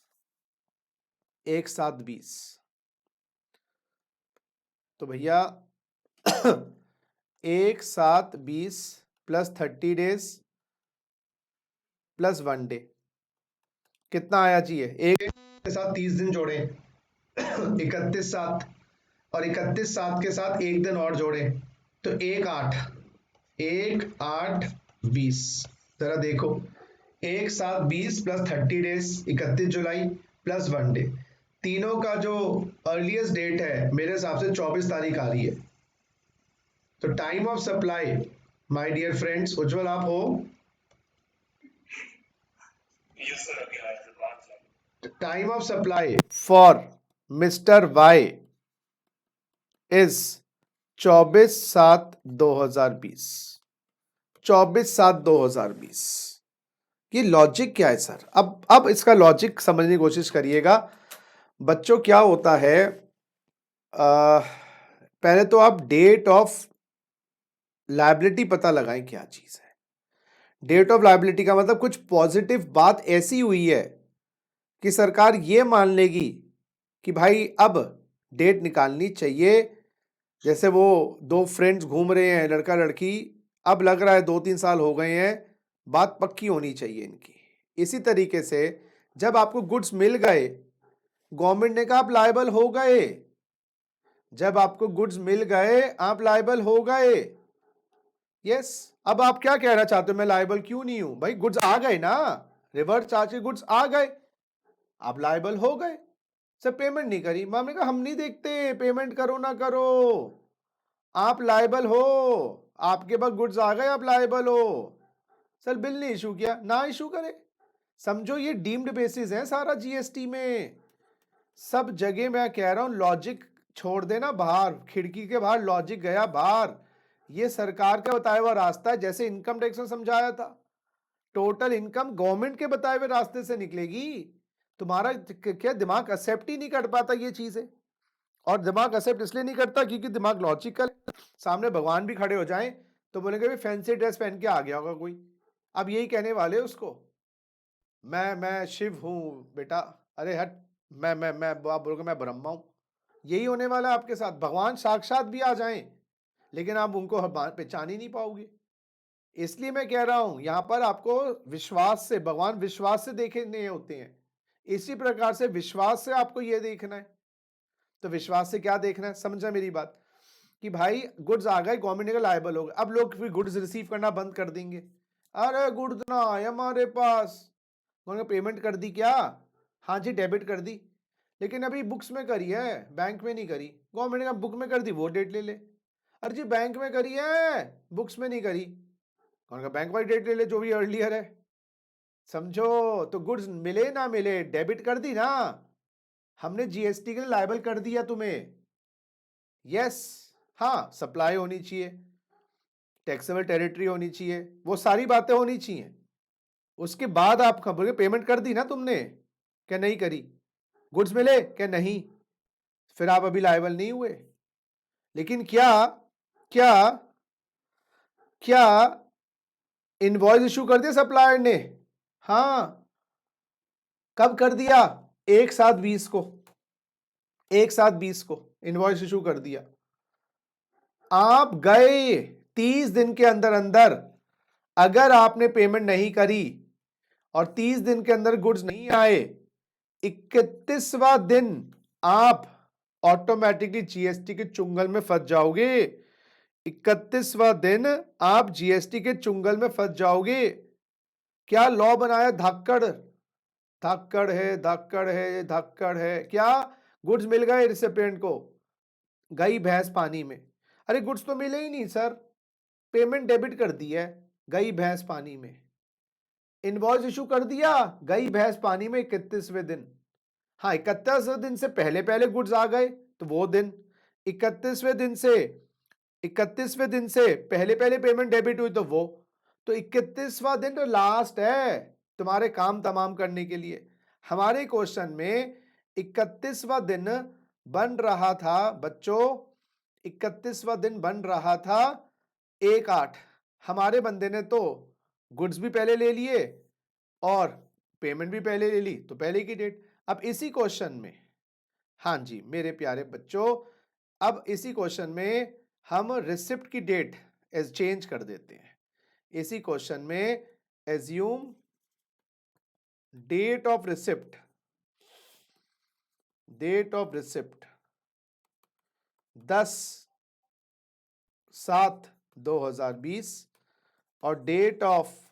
1/7/20। तो भैया 1/7/20 प्लस 30 डेज प्लस 1 डे कितना आया जी? है एक के साथ 30 दिन जोड़े 31/7 और 31/7 के साथ एक दिन और जोड़े तो 1/8, 1/8/20। जरा देखो 1/7/20 प्लस 30 डेज 31 जुलाई प्लस 1 डे, तीनों का जो अर्लीस्ट डेट है मेरे हिसाब से 24 तारीख आ रही है। तो time of supply my dear friends, Ujjwal आप हो? Time of supply for mister Y is 24/7/2020, 24/7/2020। ये लॉजिक क्या है सर? अब इसका लॉजिक समझने की कोशिश करिएगा बच्चों। क्या होता है, पहले तो आप डेट ऑफ लायबिलिटी पता लगाएं क्या चीज है। डेट ऑफ लायबिलिटी का मतलब कुछ पॉजिटिव बात ऐसी हुई है कि सरकार ये मान लेगी कि भाई अब डेट निकालनी चाहिए। जैसे वो दो फ्रेंड्स घूम रहे हैं, लड़का लड़की, अब लग रहा है 2-3 साल हो गए हैं, बात पक्की होनी चाहिए इनकी। इसी तरीके से जब आपको गुड्स मिल गए, गवर्नमेंट ने कहा आप लायबल हो गए, जब आपको गुड्स मिल गए आप लायबल हो गए। यस, अब आप क्या कहना चाहते हो, मैं लायबल क्यों नहीं हूं? भाई गुड्स आ गए ना, रिवर्स चार्ज के गुड्स आ गए, आप लायबल हो गए। सर पेमेंट नहीं करी, मैंने कहा हम नहीं देखते पेमेंट करो ना करो, आप लायबल हो, आपके पास गुड्स आ गए, आप लायबल हो। सर बिल नहीं इशू किया, ना इशू करे, समझो ये डीम्ड बेसिस है सारा जीएसटी में। सब जगह मैं कह रहा हूं लॉजिक छोड़ देना बाहर, खिड़की के बाहर लॉजिक गया बाहर। ये सरकार का बताया हुआ रास्ता है, जैसे इनकम टैक्स में समझाया था, टोटल इनकम गवर्नमेंट के बताए हुए रास्ते से निकलेगी। तुम्हारा क्या दिमाग एक्सेप्ट ही नहीं कर पाता ये चीजें? और दिमाग एक्सेप्ट इसलिए नहीं करता क्योंकि दिमाग लॉजिकल। सामने भगवान भी खड़े हो जाएं तो बोलेंगे फैंसी ड्रेस पहन के आ गया होगा कोई, अब यही कहने वाले उसको, मैं शिव हूं बेटा, अरे हट, मैं आप बोलोगे मैं ब्रह्मा हूं। यही होने वाला है आपके साथ, भगवान साक्षात भी आ जाएं लेकिन आप उनको पहचान ही नहीं पाओगे। इसलिए मैं कह रहा हूं यहां पर आपको विश्वास से, भगवान विश्वास से देखने होते हैं, इसी प्रकार से विश्वास से आपको यह देखना है। तो विश्वास से क्या देखना है, समझा मेरी बात? कि भाई गुड्स आ गए, गवर्नमेंट का लायबल हो गए, अब लोग फिर गुड्स रिसीव करना बंद कर देंगे। अरे गुड्स ना आए हमारे पास, उन्होंने पेमेंट कर दी क्या? हाँ जी डेबिट कर दी, लेकिन अभी बुक्स में करी है, बैंक में नहीं करी। गवर्नमेंट ने बुक में कर दी, वो डेट ले ले। अरे जी बैंक में करी है, बुक्स में नहीं करी, उन्होंने बैंक वाली डेट ले ले जो भी अर्लियर है। समझो, तो गुड्स मिले ना मिले डेबिट कर दी ना, हमने जीएसटी के लिए लायबल कर दिया तुम्हें। यस, हाँ सप्लाई होनी चाहिए, टैक्सेबल टेरिटरी होनी चाहिए, वो सारी बातें होनी चाहिए। उसके बाद आप खबर पेमेंट कर दी ना तुमने, क्या नहीं करी? गुड्स मिले क्या? नहीं, फिर आप अभी लायबल नहीं हुए। लेकिन क्या क्या क्या इनवॉइस इशू कर दिया सप्लायर ने? हाँ, कब कर दिया? 1/7/20 को, 1/7/20 को इनवॉइस इशू कर दिया। आप गए 30 दिन के अंदर अंदर, अगर आपने पेमेंट नहीं करी और 30 दिन के अंदर गुड्स नहीं आए, 31वां दिन आप ऑटोमेटिकली जीएसटी के चुंगल में फंस जाओगे। 31वां दिन आप जीएसटी के चुंगल में फंस जाओगे। क्या लॉ बनाया? धाकड़ धाकड़ है, धाकड़ है, धाकड़ है। क्या गुड्स मिल गए रिसिपिएंट को, गई भैंस पानी में। अरे गुड्स तो मिले ही नहीं सर, पेमेंट डेबिट कर दी है, गई भैंस पानी में। इनवॉइस इशू कर दिया, गई भैंस पानी में 31वें दिन। हाँ, 31वें दिन से पहले पहले गुड्स आ गए तो वो दिन, 31वें दिन से 31वें दिन से पहले पहले पेमेंट डेबिट हुई तो वो, तो 31वां दिन तो लास्ट है तुम्हारे काम तमाम करने के लिए। हमारे क्वेश्चन में 31वां दिन बन रहा था बच्चों, 31वां दिन बन रहा था 1/8। हमारे बंदे ने तो गुड्स भी पहले ले लिए और पेमेंट भी पहले ले ली, तो पहले की डेट। अब इसी क्वेश्चन में, हाँ जी मेरे प्यारे बच्चों, अब इसी क्वेश्चन में हम रिसिप्ट की डेट चेंज कर देते हैं। इसी क्वेश्चन में assume date of receipt, date of receipt 10/7/2020 और date of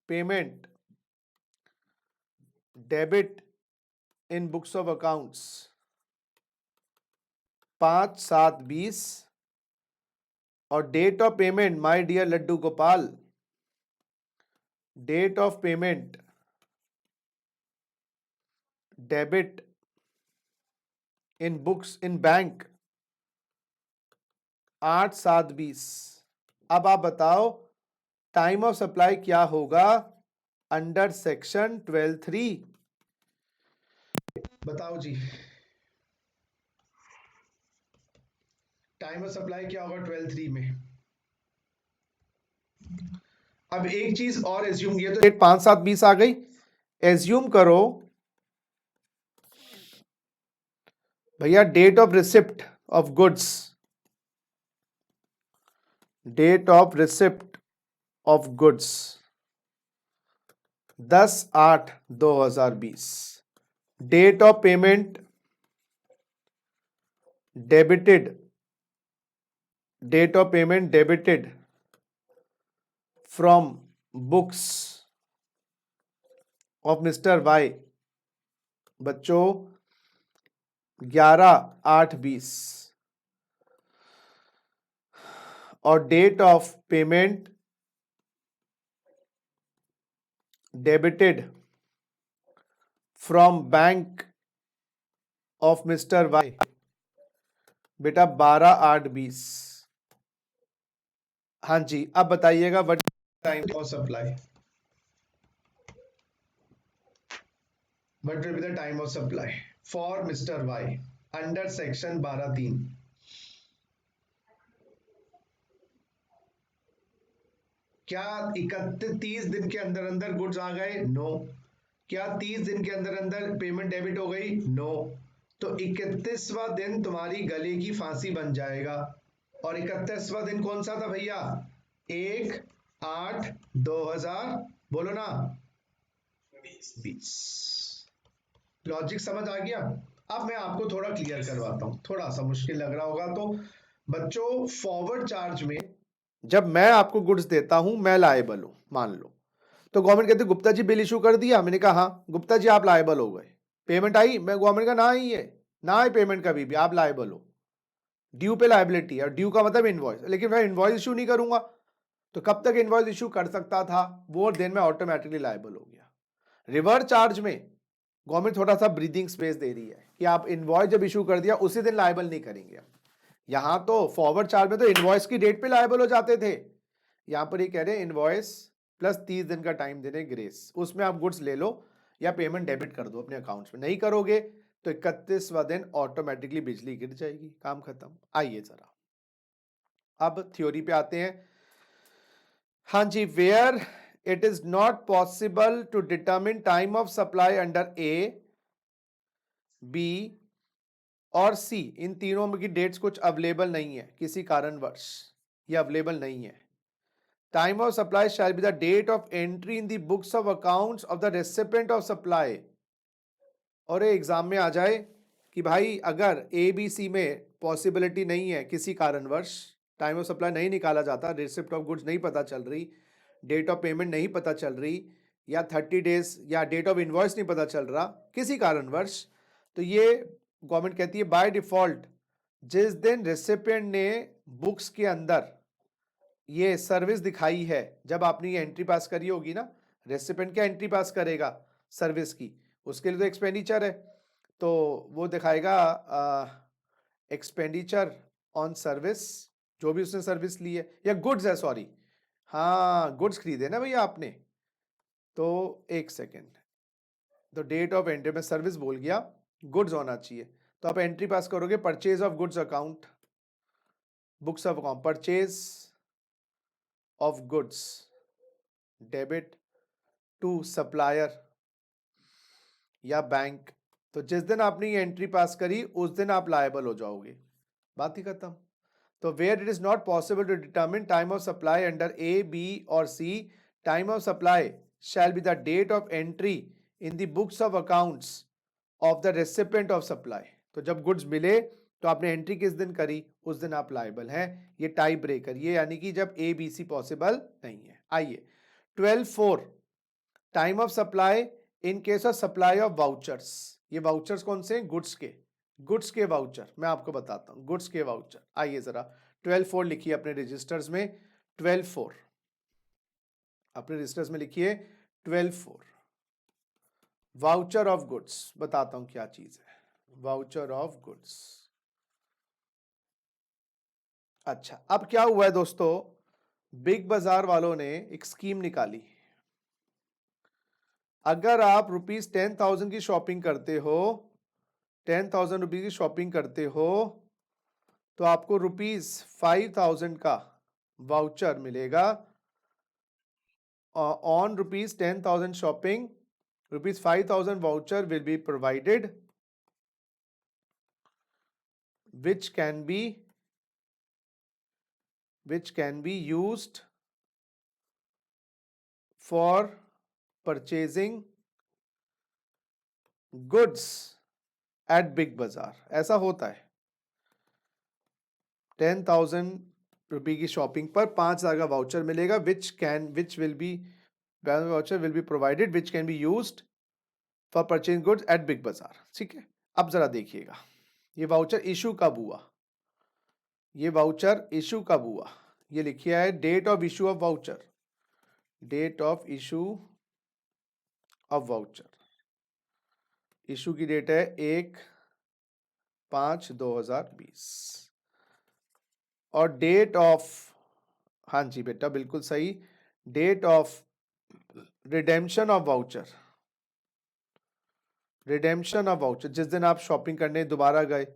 payment debit in books of accounts 5/7/20 और date of payment my dear Laddu Gopal, date of payment debit in books in bank 8/7/20। अब आप बताओ टाइम ऑफ सप्लाई क्या होगा under section 12(3)? बताओ जी, time of supply क्या होगा 12(3) में? अब एक चीज और एज्यूम किया, तो डेट 5/7/20 आ गई। एज्यूम करो भैया date of receipt of goods, date of receipt of goods 10/8/2020, date of payment debited, date of payment debited from books of mister Y बच्चों 11/8/20 और date of payment debited from bank of mister Y बेटा 12/8/20। हाँ जी, अब बताइएगा what time of supply, what will be the time of supply for mister Y under section 12(3)? क्या 31 दिन के अंदर अंदर गुड्स आ गए? नो। क्या 30 दिन के अंदर अंदर पेमेंट डेबिट हो गई? नो। तो 31वां दिन तुम्हारी गले की फांसी बन जाएगा। और 31वां दिन कौन सा था भैया? 1/8/2000, बोलो ना, 20। लॉजिक समझ आ गया? अब मैं आपको थोड़ा क्लियर करवाता हूं, थोड़ा सा मुश्किल लग रहा होगा तो बच्चों, फॉरवर्ड चार्ज में जब मैं आपको गुड्स देता हूं, मैं लायबल हूं मान लो, तो गवर्नमेंट कहती गुप्ता जी बिल इशू कर दिया। मैंने कहा हाँ गुप्ता जी आप लायबल हो गए। पेमेंट आई, मैं गवर्नमेंट का ना ही है, ना है पेमेंट कभी भी, आप लायबल हो। ड्यू पे लायबिलिटी है, और ड्यू का मतलब इनवॉइस, लेकिन मैं इनवॉइस इशू नहीं करूंगा। तो कब तक इनवॉइस इशू कर सकता था वो दिन में ऑटोमेटिकली लायबल हो गया। रिवर्स चार्ज में गवर्नमेंट थोड़ा सा ब्रीदिंग स्पेस दे रही है कि आप इनवॉइस जब इशू कर दिया उसी दिन लायबल नहीं करेंगे। यहां तो फॉरवर्ड चार्ज में तो इनवॉइस की डेट पे लायबल हो जाते थे, यहां पर ये कह रहे हैं इनवॉइस प्लस 30 दिन का टाइम देने ग्रेस, उसमें आप गुड्स ले लो। या पेमेंट डेबिट कर दो अपने अकाउंट्स में। नहीं करोगे तो 31वां दिन ऑटोमेटिकली बिजली गिर जाएगी, काम खत्म। आइए जरा अब थ्योरी पे आते हैं। हाँ जी, where it is not possible to determine time of supply under A, B और सी, इन तीनों में की डेट्स कुछ अवेलेबल नहीं है किसी कारणवश, ये अवेलेबल नहीं है। Time of supply shall be the date of entry in the books of accounts of the recipient of supply. और एग्जाम में आ जाए कि भाई अगर ए बी सी में पॉसिबिलिटी नहीं है किसी कारणवश, टाइम ऑफ सप्लाई नहीं निकाला जाता, रिसिप्ट ऑफ गुड्स नहीं पता चल रही, डेट ऑफ पेमेंट नहीं पता चल रही, या 30 डेज या डेट ऑफ इनवॉइस नहीं पता चल रहा किसी कारणवश, तो ये गवर्नमेंट कहती है बाय डिफॉल्ट जिस दिन रेसिपिएंट ने बुक्स के अंदर ये सर्विस दिखाई है, जब आपने ये एंट्री पास करी होगी ना, रेसिपिएंट क्या एंट्री पास करेगा सर्विस की, उसके लिए तो एक्सपेंडिचर है, तो वो दिखाएगा एक्सपेंडिचर ऑन सर्विस, जो भी उसने सर्विस ली है, या गुड्स है, सॉरी, हाँ गुड्स खरीदे ना भैया आपने, तो एक सेकेंड, तो डेट ऑफ एंट्री में सर्विस बोल गया, गुड्स होना चाहिए, तो आप एंट्री पास करोगे purchase of goods account, books of account, purchase of goods, debit to supplier या बैंक। तो जिस दिन आपने ये एंट्री पास करी उस दिन आप लायबल हो जाओगे, बात ही खत्म। तो where it is not possible to determine time of supply under A, B और C, time of supply shall be the date of entry in the books of accounts of the recipient of supply. तो जब goods मिले तो आपने entry किस दिन करी, उस दिन आप लायबल हैं। ये टाई ब्रेकर, ये यानी कि जब ए बी सी पॉसिबल नहीं है। आइए 12(4), time of supply in case of supply of vouchers. ये वाउचर्स कौन से हैं, गुड्स के वाउचर, मैं आपको बताता हूं गुड्स के वाउचर। आइए जरा 12(4) लिखिए अपने रजिस्टर्स में, 12(4) अपने रजिस्टर्स में लिखिए 12(4), वाउचर ऑफ गुड्स, बताता हूं क्या चीज है वाउचर ऑफ गुड्स। अच्छा, अब क्या हुआ है दोस्तों, बिग बाजार वालों ने एक स्कीम निकाली। अगर आप ₹10,000 की शॉपिंग करते हो, 10,000 रुपीज की शॉपिंग करते हो, तो आपको ₹5,000 का वाउचर मिलेगा। On ₹10,000 shopping, ₹5,000 voucher will be provided, which can be used for purchasing goods at big बाजार। ऐसा होता है, 10,000 रुपये की शॉपिंग पर 5,000 का वाउचर मिलेगा, voucher will be provided which can be used for purchasing goods at big बाजार। ठीक है, अब जरा देखिएगा ये वाउचर इशू कब हुआ, ये वाउचर इशू कब हुआ, ये लिखिए है date of issue of voucher, date of issue of voucher, issue की डेट है 1/5/2020, और डेट ऑफ, हाँ जी बेटा बिल्कुल सही, date of redemption of voucher, redemption of voucher जिस दिन आप शॉपिंग करने दोबारा गए,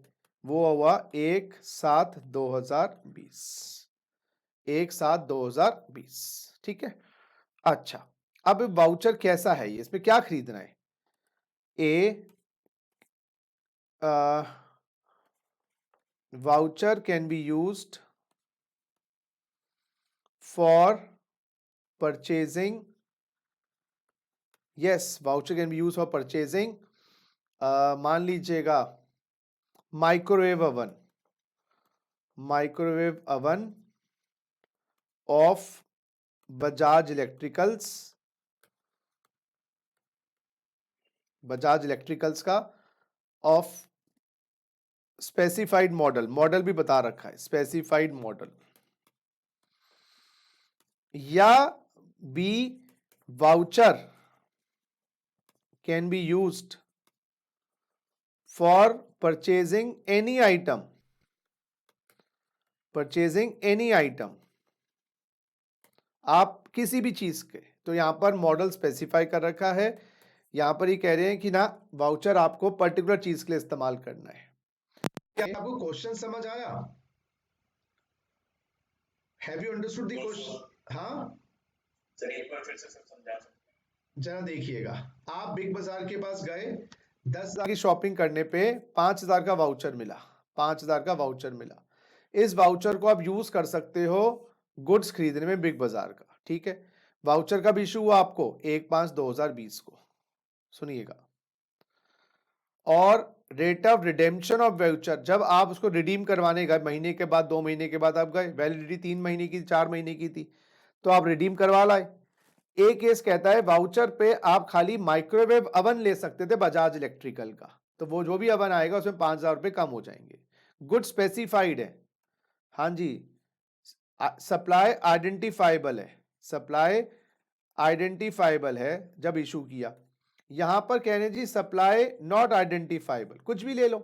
वो हुआ 1/7/2020, 1/7/2020। ठीक है, अच्छा अब वाउचर कैसा है, ये इसमें क्या खरीदना है, voucher can be used for purchasing, yes voucher can be use for purchasing, मान लीजिएगा microwave oven of Bajaj electricals का ऑफ स्पेसिफाइड मॉडल भी बता रखा है, स्पेसिफाइड मॉडल, या B voucher can be used for purchasing any item, आप किसी भी चीज के, तो यहां पर मॉडल स्पेसिफाई कर रखा है यहां पर ही कह रहे हैं कि ना वाउचर आपको पर्टिकुलर चीज के लिए इस्तेमाल करना है। क्या आपको क्वेश्चन समझ आया? Have you understood the question? हाँ सर एक बार फिर से सर समझा सकते हैं? जरा देखिएगा, आप बिग बाजार के पास गए, 10,000 की शॉपिंग करने पे 5,000 का वाउचर मिला, 5,000 का वाउचर मिला। इस वाउचर को आप यूज कर सकते हो गुड्स खरीदने में बिग बाजार का, ठीक है। वाउचर कब इशू हुआ आपको? 1/5/2020 को, सुनिएगा। और rate of redemption of voucher, जब आप उसको रिडीम करवाने गए, महीने के बाद, 2 महीने के बाद आप गए, वैलिडिटी 3 महीने की, 4 महीने की थी, तो आप रिडीम करवा लाए। एक केस कहता है वाउचर पे आप खाली माइक्रोवेव अवन ले सकते थे बजाज इलेक्ट्रिकल का, तो वो जो भी अवन आएगा उसमें 5,000 रुपये कम हो जाएंगे। गुड स्पेसिफाइड है, हाँ जी। सप्लाई आइडेंटिफाइबल है, सप्लाई आइडेंटिफाइबल है जब इशू किया। यहां पर कह रहे हैं जी सप्लाई नॉट आइडेंटिफाइबल, कुछ भी ले लो,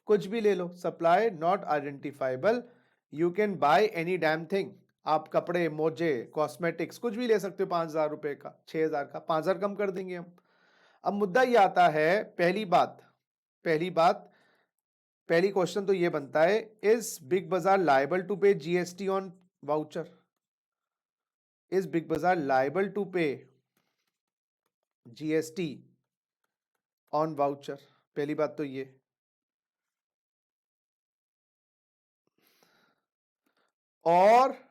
कुछ भी ले लो, supply not identifiable, you can buy any damn thing. आप कपड़े, मोजे, कॉस्मेटिक्स कुछ भी ले सकते हो 5,000 रुपए का, 6,000 का, 5,000 कम कर देंगे हम। अब मुद्दा ये आता है, पहली बात, पहली क्वेश्चन तो ये बनता है, is Big Bazaar liable to pay GST on voucher? Is Big Bazaar liable to pay GST on voucher? पहली बात तो ये। और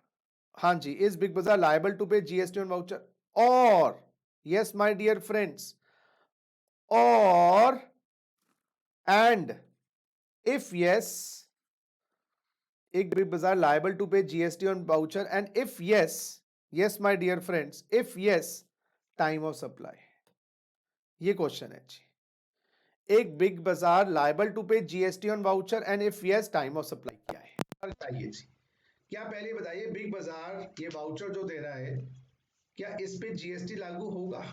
हाँ जी, is Big Bazaar liable to pay GST on voucher? और यस माय डियर फ्रेंड्स, और एंड इफ यस, एक Big Bazaar liable to pay GST on voucher, and if yes, yes my dear friends, if yes, time of supply. ये question है जी, एक Big Bazaar liable to pay GST on voucher and if yes, time of supply क्या है? बताइए जी, क्या पहले बताइए, big बाजार ये वाउचर जो दे रहा है, क्या इस पे जीएसटी लागू होगा?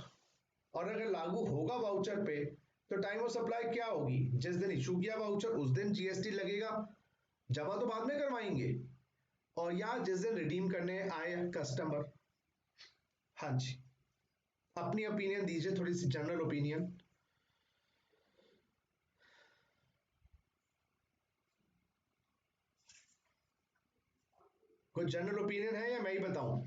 और अगर लागू होगा वाउचर पे, तो टाइम ऑफ सप्लाई क्या होगी? जिस दिन इशू किया वाउचर उस दिन जीएसटी लगेगा, जमा तो बाद में करवाएंगे, और या जिस दिन रिडीम करने आए कस्टमर। हाँ जी, अपनी ओपिनियन दीजिए, थोड़ी सी जनरल ओपिनियन। कोई जनरल ओपिनियन है या मैं ही बताऊं?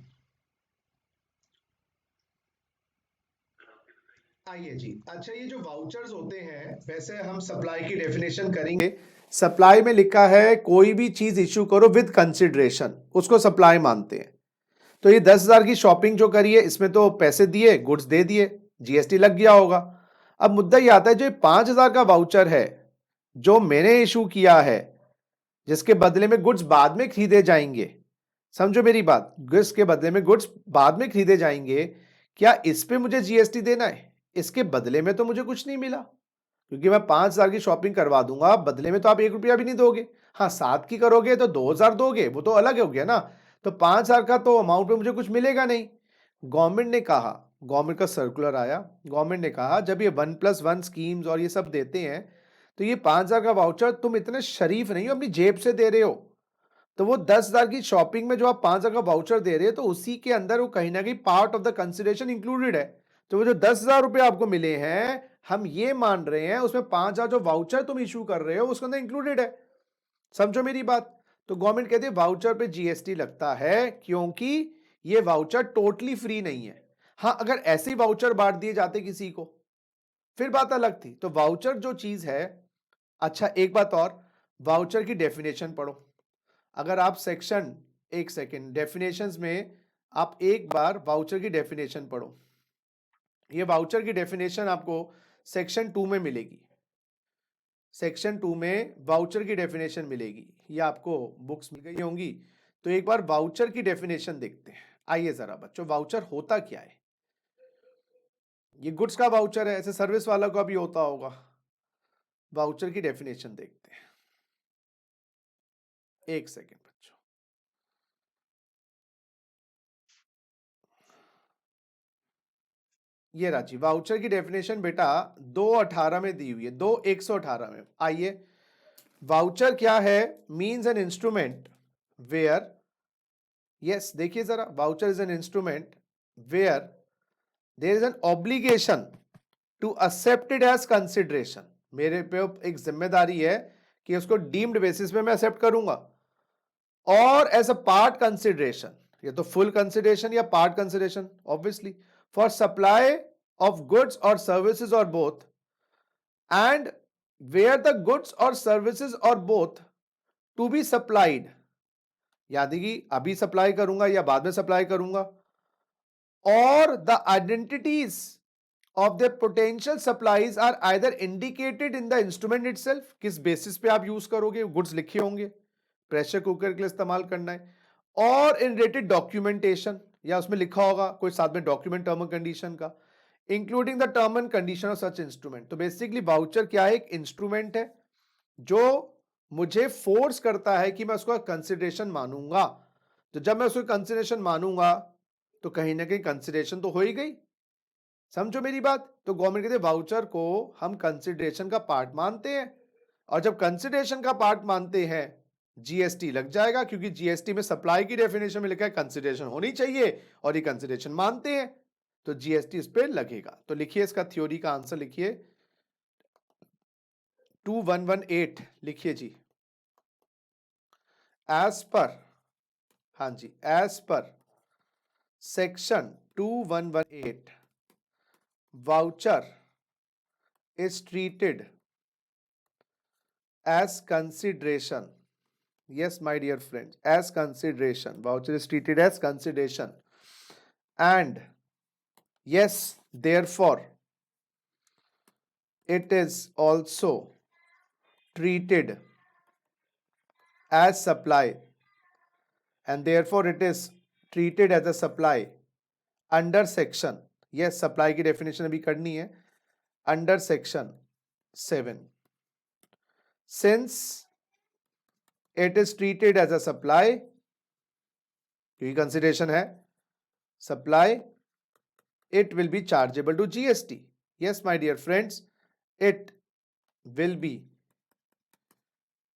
आइए जी। अच्छा, ये जो वाउचर्स होते हैं, वैसे हम सप्लाई की डेफिनेशन करेंगे। सप्लाई में लिखा है कोई भी चीज इश्यू करो विद कंसिडरेशन, उसको सप्लाई मानते हैं। तो ये 10,000 की शॉपिंग जो करी है, इसमें तो पैसे दिए, गुड्स दे दिए, जीएसटी लग गया होगा। अब मुद्दा ये आता है, जो 5,000 का वाउचर है जो मैंने इशू किया है, जिसके बदले में गुड्स बाद में खरीदे जाएंगे, समझो मेरी बात, गुड्स के बदले में गुड्स बाद में खरीदे जाएंगे, क्या इस पे मुझे जीएसटी देना है? इसके बदले में तो मुझे कुछ नहीं मिला, क्योंकि मैं 5,000 की शॉपिंग करवा दूंगा, बदले में तो आप 1 रुपया भी नहीं दोगे। हाँ, 7 की करोगे तो 2,000 दोगे, वो तो अलग हो गया ना। तो 5,000 का तो अमाउंट पे मुझे कुछ मिलेगा नहीं। गवर्नमेंट ने कहा, गवर्नमेंट का सर्कुलर आया, गवर्नमेंट ने कहा जब ये 1+1 स्कीम्स और ये सब देते हैं, तो ये 5,000 का वाउचर तुम इतने शरीफ नहीं हो, अपनी जेब से दे रहे हो। तो वो 10,000 की शॉपिंग में जो आप 5,000 का वाउचर दे रहे हैं, तो उसी के अंदर वो कहीं ना कहीं part of the consideration included है। तो वो जो 10,000 रुपए आपको मिले हैं, हम ये मान रहे हैं उसमें 5,000 जो वाउचर तुम इशू कर रहे हो उसके अंदर इंक्लूडेड है। समझो मेरी बात। तो गवर्नमेंट कहती है वाउचर पे जीएसटी लगता है, क्योंकि ये वाउचर टोटली फ्री नहीं है। हाँ, अगर ऐसे ही वाउचर बांट दिए जाते किसी को, फिर बात अलग थी। तो वाउचर जो चीज है, अच्छा एक बात और, वाउचर की डेफिनेशन पढ़ो। अगर आप सेक्शन, एक सेकेंड, डेफिनेशंस में आप एक बार वाउचर की डेफिनेशन पढ़ो। ये वाउचर की डेफिनेशन आपको सेक्शन 2 में मिलेगी, सेक्शन 2 में वाउचर की डेफिनेशन मिलेगी, ये आपको बुक्स मिल गई होंगी। तो एक बार वाउचर की डेफिनेशन देखते हैं। आइए जरा बच्चों, वाउचर होता क्या है? ये गुड्स का वाउचर है, ऐसे सर्विस वाला का भी होता होगा। वाउचर की डेफिनेशन देखते हैं, एक सेकेंड बच्चों। ये राजी वाउचर की डेफिनेशन बेटा 218 में दी हुई है, 2/118 में। आइए, वाउचर क्या है? Means an instrument where, yes देखिए जरा, voucher is an instrument where there is an obligation to accepted as consideration, मेरे पे एक जिम्मेदारी है कि उसको डीम्ड बेसिस पे मैं एक्सेप्ट करूंगा, और एज अ पार्ट कंसिडरेशन, ये तो फुल कंसिडरेशन या part consideration obviously, for supply of goods और सर्विसेज और both, and where the goods और सर्विसेज और बोथ टू बी सप्लाइड, यानी कि अभी सप्लाई करूंगा या बाद में सप्लाई करूंगा, और the identities of their potential supplies are either indicated in the instrument itself, किस बेसिस पे आप यूज करोगे, गुड्स लिखे होंगे, प्रेशर कुकर के लिए इस्तेमाल करना है, और इन रेटेड डॉक्यूमेंटेशन, या उसमें लिखा होगा कोई साथ में डॉक्यूमेंट टर्म एंड कंडीशन का, including the term and condition of such instrument. तो बेसिकली वाउचर क्या है, एक इंस्ट्रूमेंट है जो मुझे फोर्स करता है कि मैं उसको कंसिडरेशन मानूंगा। तो जब मैं उसको कंसिडरेशन मानूंगा तो कहीं ना कहीं कंसिडरेशन तो हो ही गई, समझो मेरी बात। तो गवर्नमेंट कहते हैं वाउचर को हम कंसिडरेशन का पार्ट मानते हैं, और जब कंसिडरेशन का पार्ट मानते हैं जीएसटी लग जाएगा, क्योंकि जीएसटी में सप्लाई की डेफिनेशन में लिखा है कंसिडरेशन होनी चाहिए, और ये कंसिडरेशन मानते हैं, तो जीएसटी इस पे लगेगा। तो लिखिए इसका थ्योरी का आंसर लिखिए 2118, लिखिए जी, एज पर, हाँ जी, as per section 2118 voucher is treated as consideration. Yes, my dear friends, as consideration. Voucher is treated as consideration. And yes, therefore, it is also treated as supply. And therefore, it is treated as a supply under section. Yes, supply की definition अभी करनी है, under section 7. Since it is treated as a supply, क्योंकि consideration है supply, it will be chargeable to GST. Yes, my dear friends, it will be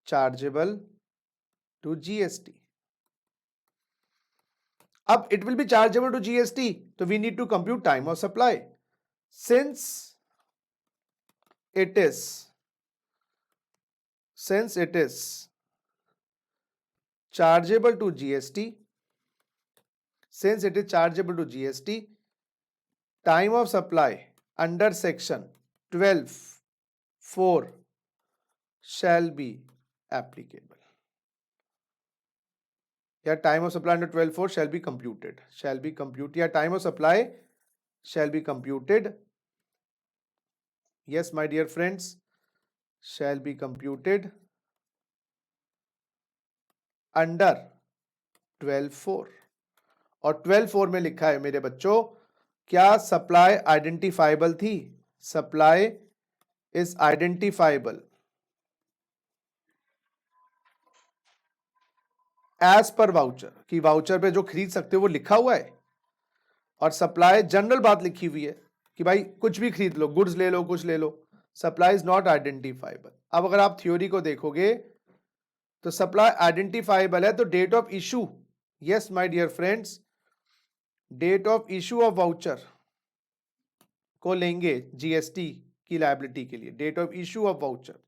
chargeable to GST. अब it will be chargeable to GST, तो we need to compute time of supply. Since it is chargeable to GST, since it is chargeable to GST, time of supply under section 12(4) shall be applicable. या time of supply under 12(4) shall be computed. या time of supply shall be computed. Yes, my dear friends, shall be computed under 12(4). और 12(4) में लिखा है मेरे बच्चों, क्या supply identifiable थी? Supply is identifiable as per voucher, कि वाउचर पे जो खरीद सकते हो वो लिखा हुआ है, और सप्लाई जनरल बात लिखी हुई है कि भाई कुछ भी खरीद लो, गुड्स ले लो, कुछ ले लो, सप्लाई इज नॉट आइडेंटिफाइबल। अब अगर आप थ्योरी को देखोगे तो सप्लाई आइडेंटिफाइबल है, तो date of issue, yes my dear friends, date of issue of voucher को लेंगे जीएसटी की लायबिलिटी के लिए, date of issue of voucher.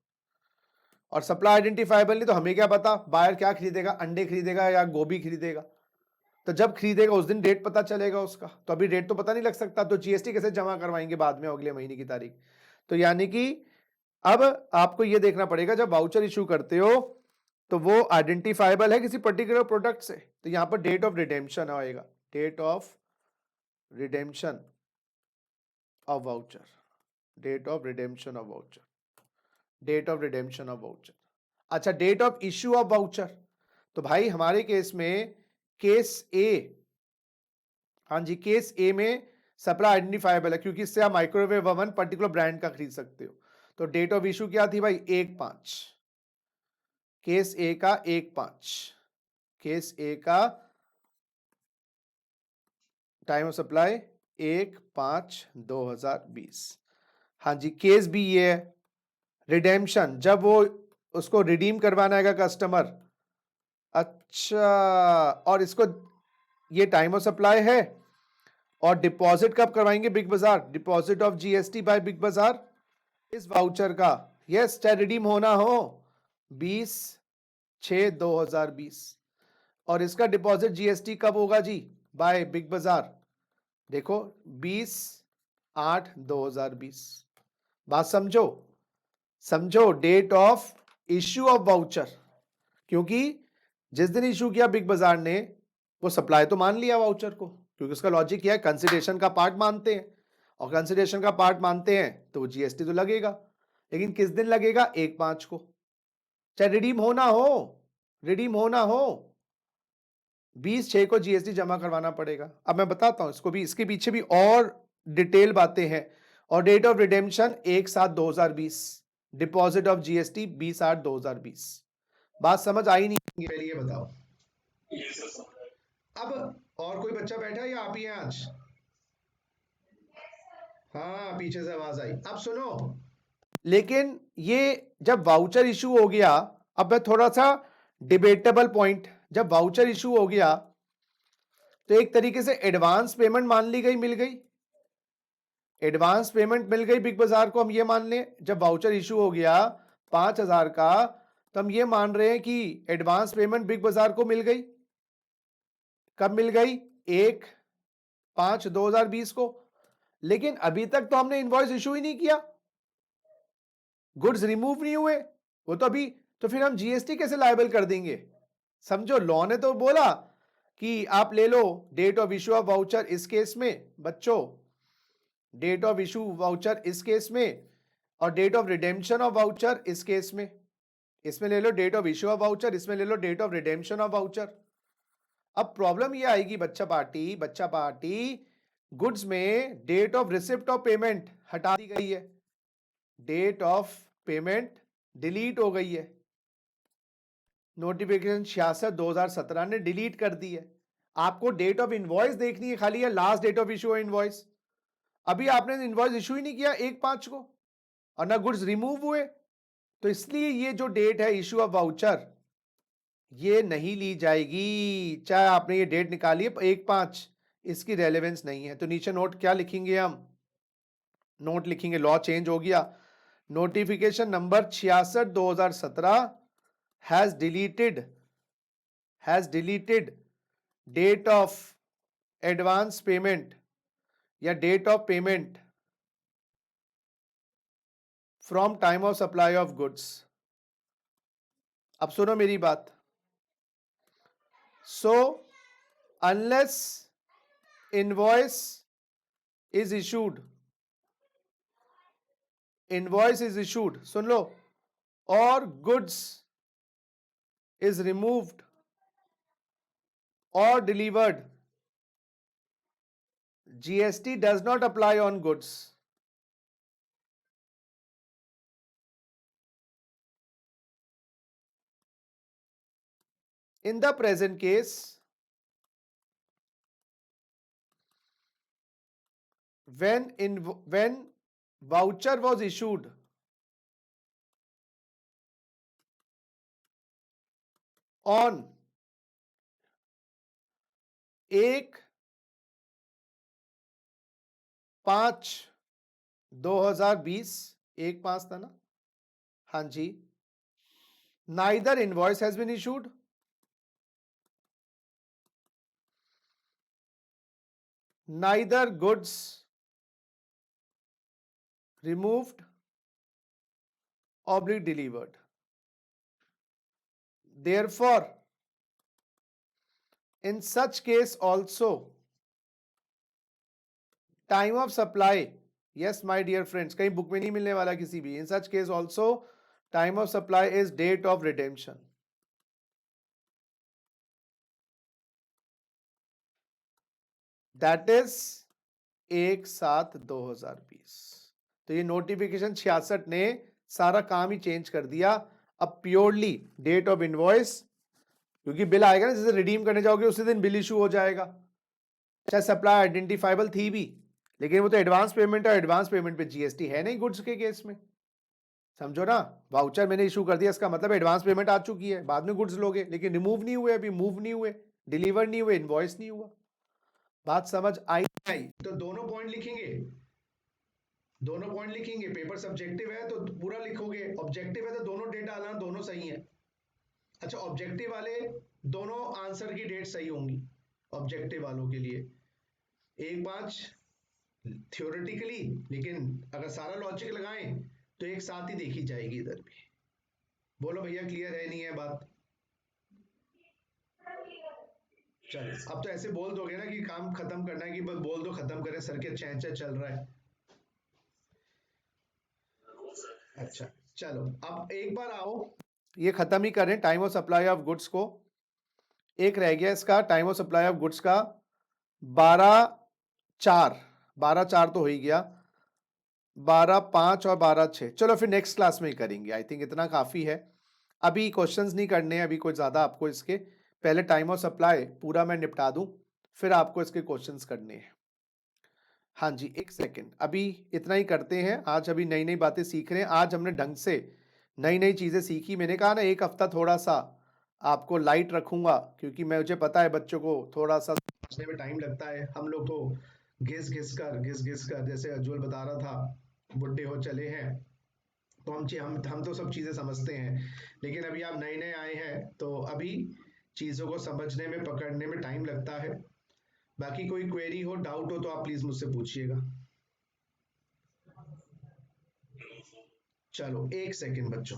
और सप्लाई आइडेंटिफाइबल नहीं तो हमें क्या पता बायर क्या खरीदेगा, अंडे खरीदेगा या गोभी खरीदेगा, तो जब खरीदेगा उस दिन डेट पता चलेगा उसका, तो अभी डेट तो पता नहीं लग सकता, तो जीएसटी कैसे जमा करवाएंगे बाद में अगले महीने की तारीख। तो यानी कि अब आपको यह देखना पड़ेगा जब वाउचर इशू करते हो तो वो आइडेंटिफाइबल है किसी पर्टिकुलर प्रोडक्ट से, तो यहां पर डेट ऑफ रिडेम्पशन आएगा, date of redemption of voucher, date of redemption of voucher, date of redemption of voucher. अच्छा, date of issue of voucher, तो भाई हमारे केस में केस ए, हाँ जी, केस ए में सप्लाई आइडेंटिफाइबल है क्योंकि इससे आप माइक्रोवेव ओवन पर्टिकुलर ब्रांड का खरीद सकते हो। तो डेट ऑफ इशू क्या थी भाई? 1/5, केस ए का 1/5, केस ए का टाइम ऑफ सप्लाई 1/5/2020। हाँ जी, केस बी ये है रिडेम्पशन, जब वो उसको रिडीम करवाना है कस्टमर। अच्छा, और इसको ये टाइम ऑफ सप्लाई है और डिपॉजिट कब करवाएंगे बिग बाजार? Deposit of GST by big बाजार इस वाउचर का, यस, चाहे रिडीम होना हो 20/6/2020, और इसका डिपॉजिट जीएसटी कब होगा जी? बाय बिग बाजार, देखो 20/8/2020। बात समझो, समझो, date of issue of voucher, क्योंकि जिस दिन इश्यू किया बिग बाजार ने वो सप्लाई तो मान लिया वाउचर को, क्योंकि उसका लॉजिक क्या है, कंसिडरेशन का पार्ट मानते हैं, और कंसिडरेशन का पार्ट मानते हैं तो वो जीएसटी तो लगेगा, लेकिन किस दिन लगेगा? 1/5 को, चाहे रिडीम होना हो, रिडीम होना हो 20/6 को जीएसटी जमा करवाना पड़ेगा। अब मैं बताता हूं इसको भी, इसके पीछे भी और डिटेल बातें हैं। और date of redemption 1/7/2020, deposit of GST 20/8/2020। बात समझ आई नहीं? पहले ये बताओ। ये सर समझ आया। अब और कोई बच्चा बैठा है या आप ही हैं आज? हाँ, पीछे से आवाज आई। अब सुनो, लेकिन ये जब वाउचर इशू हो गया, अब मैं थोड़ा सा डिबेटेबल पॉइंट, जब वाउचर इशू हो गया तो एक तरीके से एडवांस पेमेंट मान ली गई, मिल गई, एडवांस पेमेंट मिल गई बिग बाजार को, हम ये मान लें जब वाउचर इशू हो गया 5,000 का, तो हम ये मान रहे हैं कि एडवांस पेमेंट बिग बाजार को मिल गई। कब मिल गई? 1/5/2020 को। लेकिन अभी तक तो हमने इनवॉइस इशू ही नहीं किया, गुड्स रिमूव नहीं हुए, वो तो अभी, तो फिर हम जीएसटी कैसे लायबल कर देंगे? समझो, लॉ ने तो बोला कि आप ले लो date of issue of voucher इस केस में बच्चों, डेट ऑफ इशू वाउचर इस केस में, और date of redemption of voucher इस केस में, इसमें ले लो date of issue of voucher, इसमें ले लो date of redemption of voucher. अब प्रॉब्लम ये आएगी बच्चा पार्टी, गुड्स में date of receipt of payment हटा दी गई है, डेट ऑफ पेमेंट डिलीट हो गई है, नोटिफिकेशन 66/2017 ने डिलीट कर दी है। आपको डेट ऑफ इनवॉइस देखनी है खाली, है last date of issue invoice. अभी आपने इनवॉइस इशू ही नहीं किया 1/5 को, और ना गुड्स रिमूव हुए, तो इसलिए ये जो डेट है इशू ऑफ वाउचर ये नहीं ली जाएगी, चाहे आपने ये डेट निकाली है 1/5, इसकी रेलेवेंस नहीं है। तो नीचे नोट क्या लिखेंगे हम? नोट लिखेंगे लॉ चेंज हो गया, notification number 66/2017 has deleted date of advance payment या date of payment from time of supply of goods। अब सुनो मेरी बात, so unless invoice is issued, soon low, or goods is removed or delivered, GST does not apply on goods। In the present case, when voucher was issued on 1/5/2020, 1/5 था ना, हाँ जी, neither invoice has been issued, neither goods removed oblique delivered, therefore in such case also time of supply, yes my dear friends, कहीं book में नहीं मिलने वाला किसी भी, in such case also time of supply is date of redemption। That is 1/7/2020। तो ये notification 66 ने सारा काम ही चेंज कर दिया। अब प्योरली डेट ऑफ इनवॉइस, क्योंकि बिल आएगा ना, जैसे रिडीम करने जाओगे उसी दिन बिल इशू हो जाएगा, चाहे सप्लाई आइडेंटिफाइबल थी भी, लेकिन वो तो एडवांस पेमेंट है, एडवांस पेमेंट पे जीएसटी है नहीं गुड्स के केस में, समझो ना। वाउचर मैंने इशू कर दिया, इसका मतलब एडवांस पेमेंट आ चुकी है, बाद में गुड्स लोगे, लेकिन रिमूव नहीं हुए, अभी मूव नहीं हुए, डिलीवर नहीं हुए, इनवॉइस नहीं हुआ। बात समझ आई? तो दोनों पॉइंट लिखेंगे, पेपर सब्जेक्टिव है तो पूरा लिखोगे, ऑब्जेक्टिव है तो दोनों डेट डालना, दोनों सही है। अच्छा, ऑब्जेक्टिव वाले दोनों आंसर की डेट सही होंगी ऑब्जेक्टिव वालों के लिए, 1-5 थ्योरेटिकली, लेकिन अगर सारा लॉजिक लगाएं तो एक साथ ही देखी जाएगी इधर भी। बोलो भैया क्लियर है नहीं है बात? चलो अब तो ऐसे बोल दोगे ना कि काम खत्म करना है, कि बस बोल दो खत्म करें, सर के चैं चल रहा है। अच्छा चलो अब एक बार आओ, ये खत्म ही करें time of supply of goods को। एक रह गया इसका time of supply of goods का 12/4 तो हो ही गया, 12/5 और 12/6। चलो फिर नेक्स्ट क्लास में ही करेंगे, आई थिंक इतना काफी है। अभी क्वेश्चंस नहीं करने हैं, अभी कोई ज्यादा आपको इसके, पहले टाइम ऑफ सप्लाई पूरा मैं निपटा दूं, फिर आपको इसके क्वेश्चंस करने हैं। हाँ जी, एक सेकंड, अभी इतना ही करते हैं। आज अभी नई नई बातें सीख रहे हैं, आज हमने ढंग से नई नई चीजें सीखी। मैंने कहा ना एक हफ्ता थोड़ा सा आपको लाइट रखूंगा, क्योंकि मुझे पता है बच्चों को थोड़ा सा समझने में टाइम लगता है। हम लोग तो घिस घिस कर, जैसे अज्वल बता रहा था, बुढ़े हो चले हैं, तो हम तो सब चीजें समझते हैं, लेकिन अभी आप नए नए आए हैं तो अभी चीजों को समझने में पकड़ने में टाइम लगता है। बाकी कोई क्वेरी हो, डाउट हो तो आप प्लीज मुझसे पूछिएगा। चलो एक सेकंड बच्चों।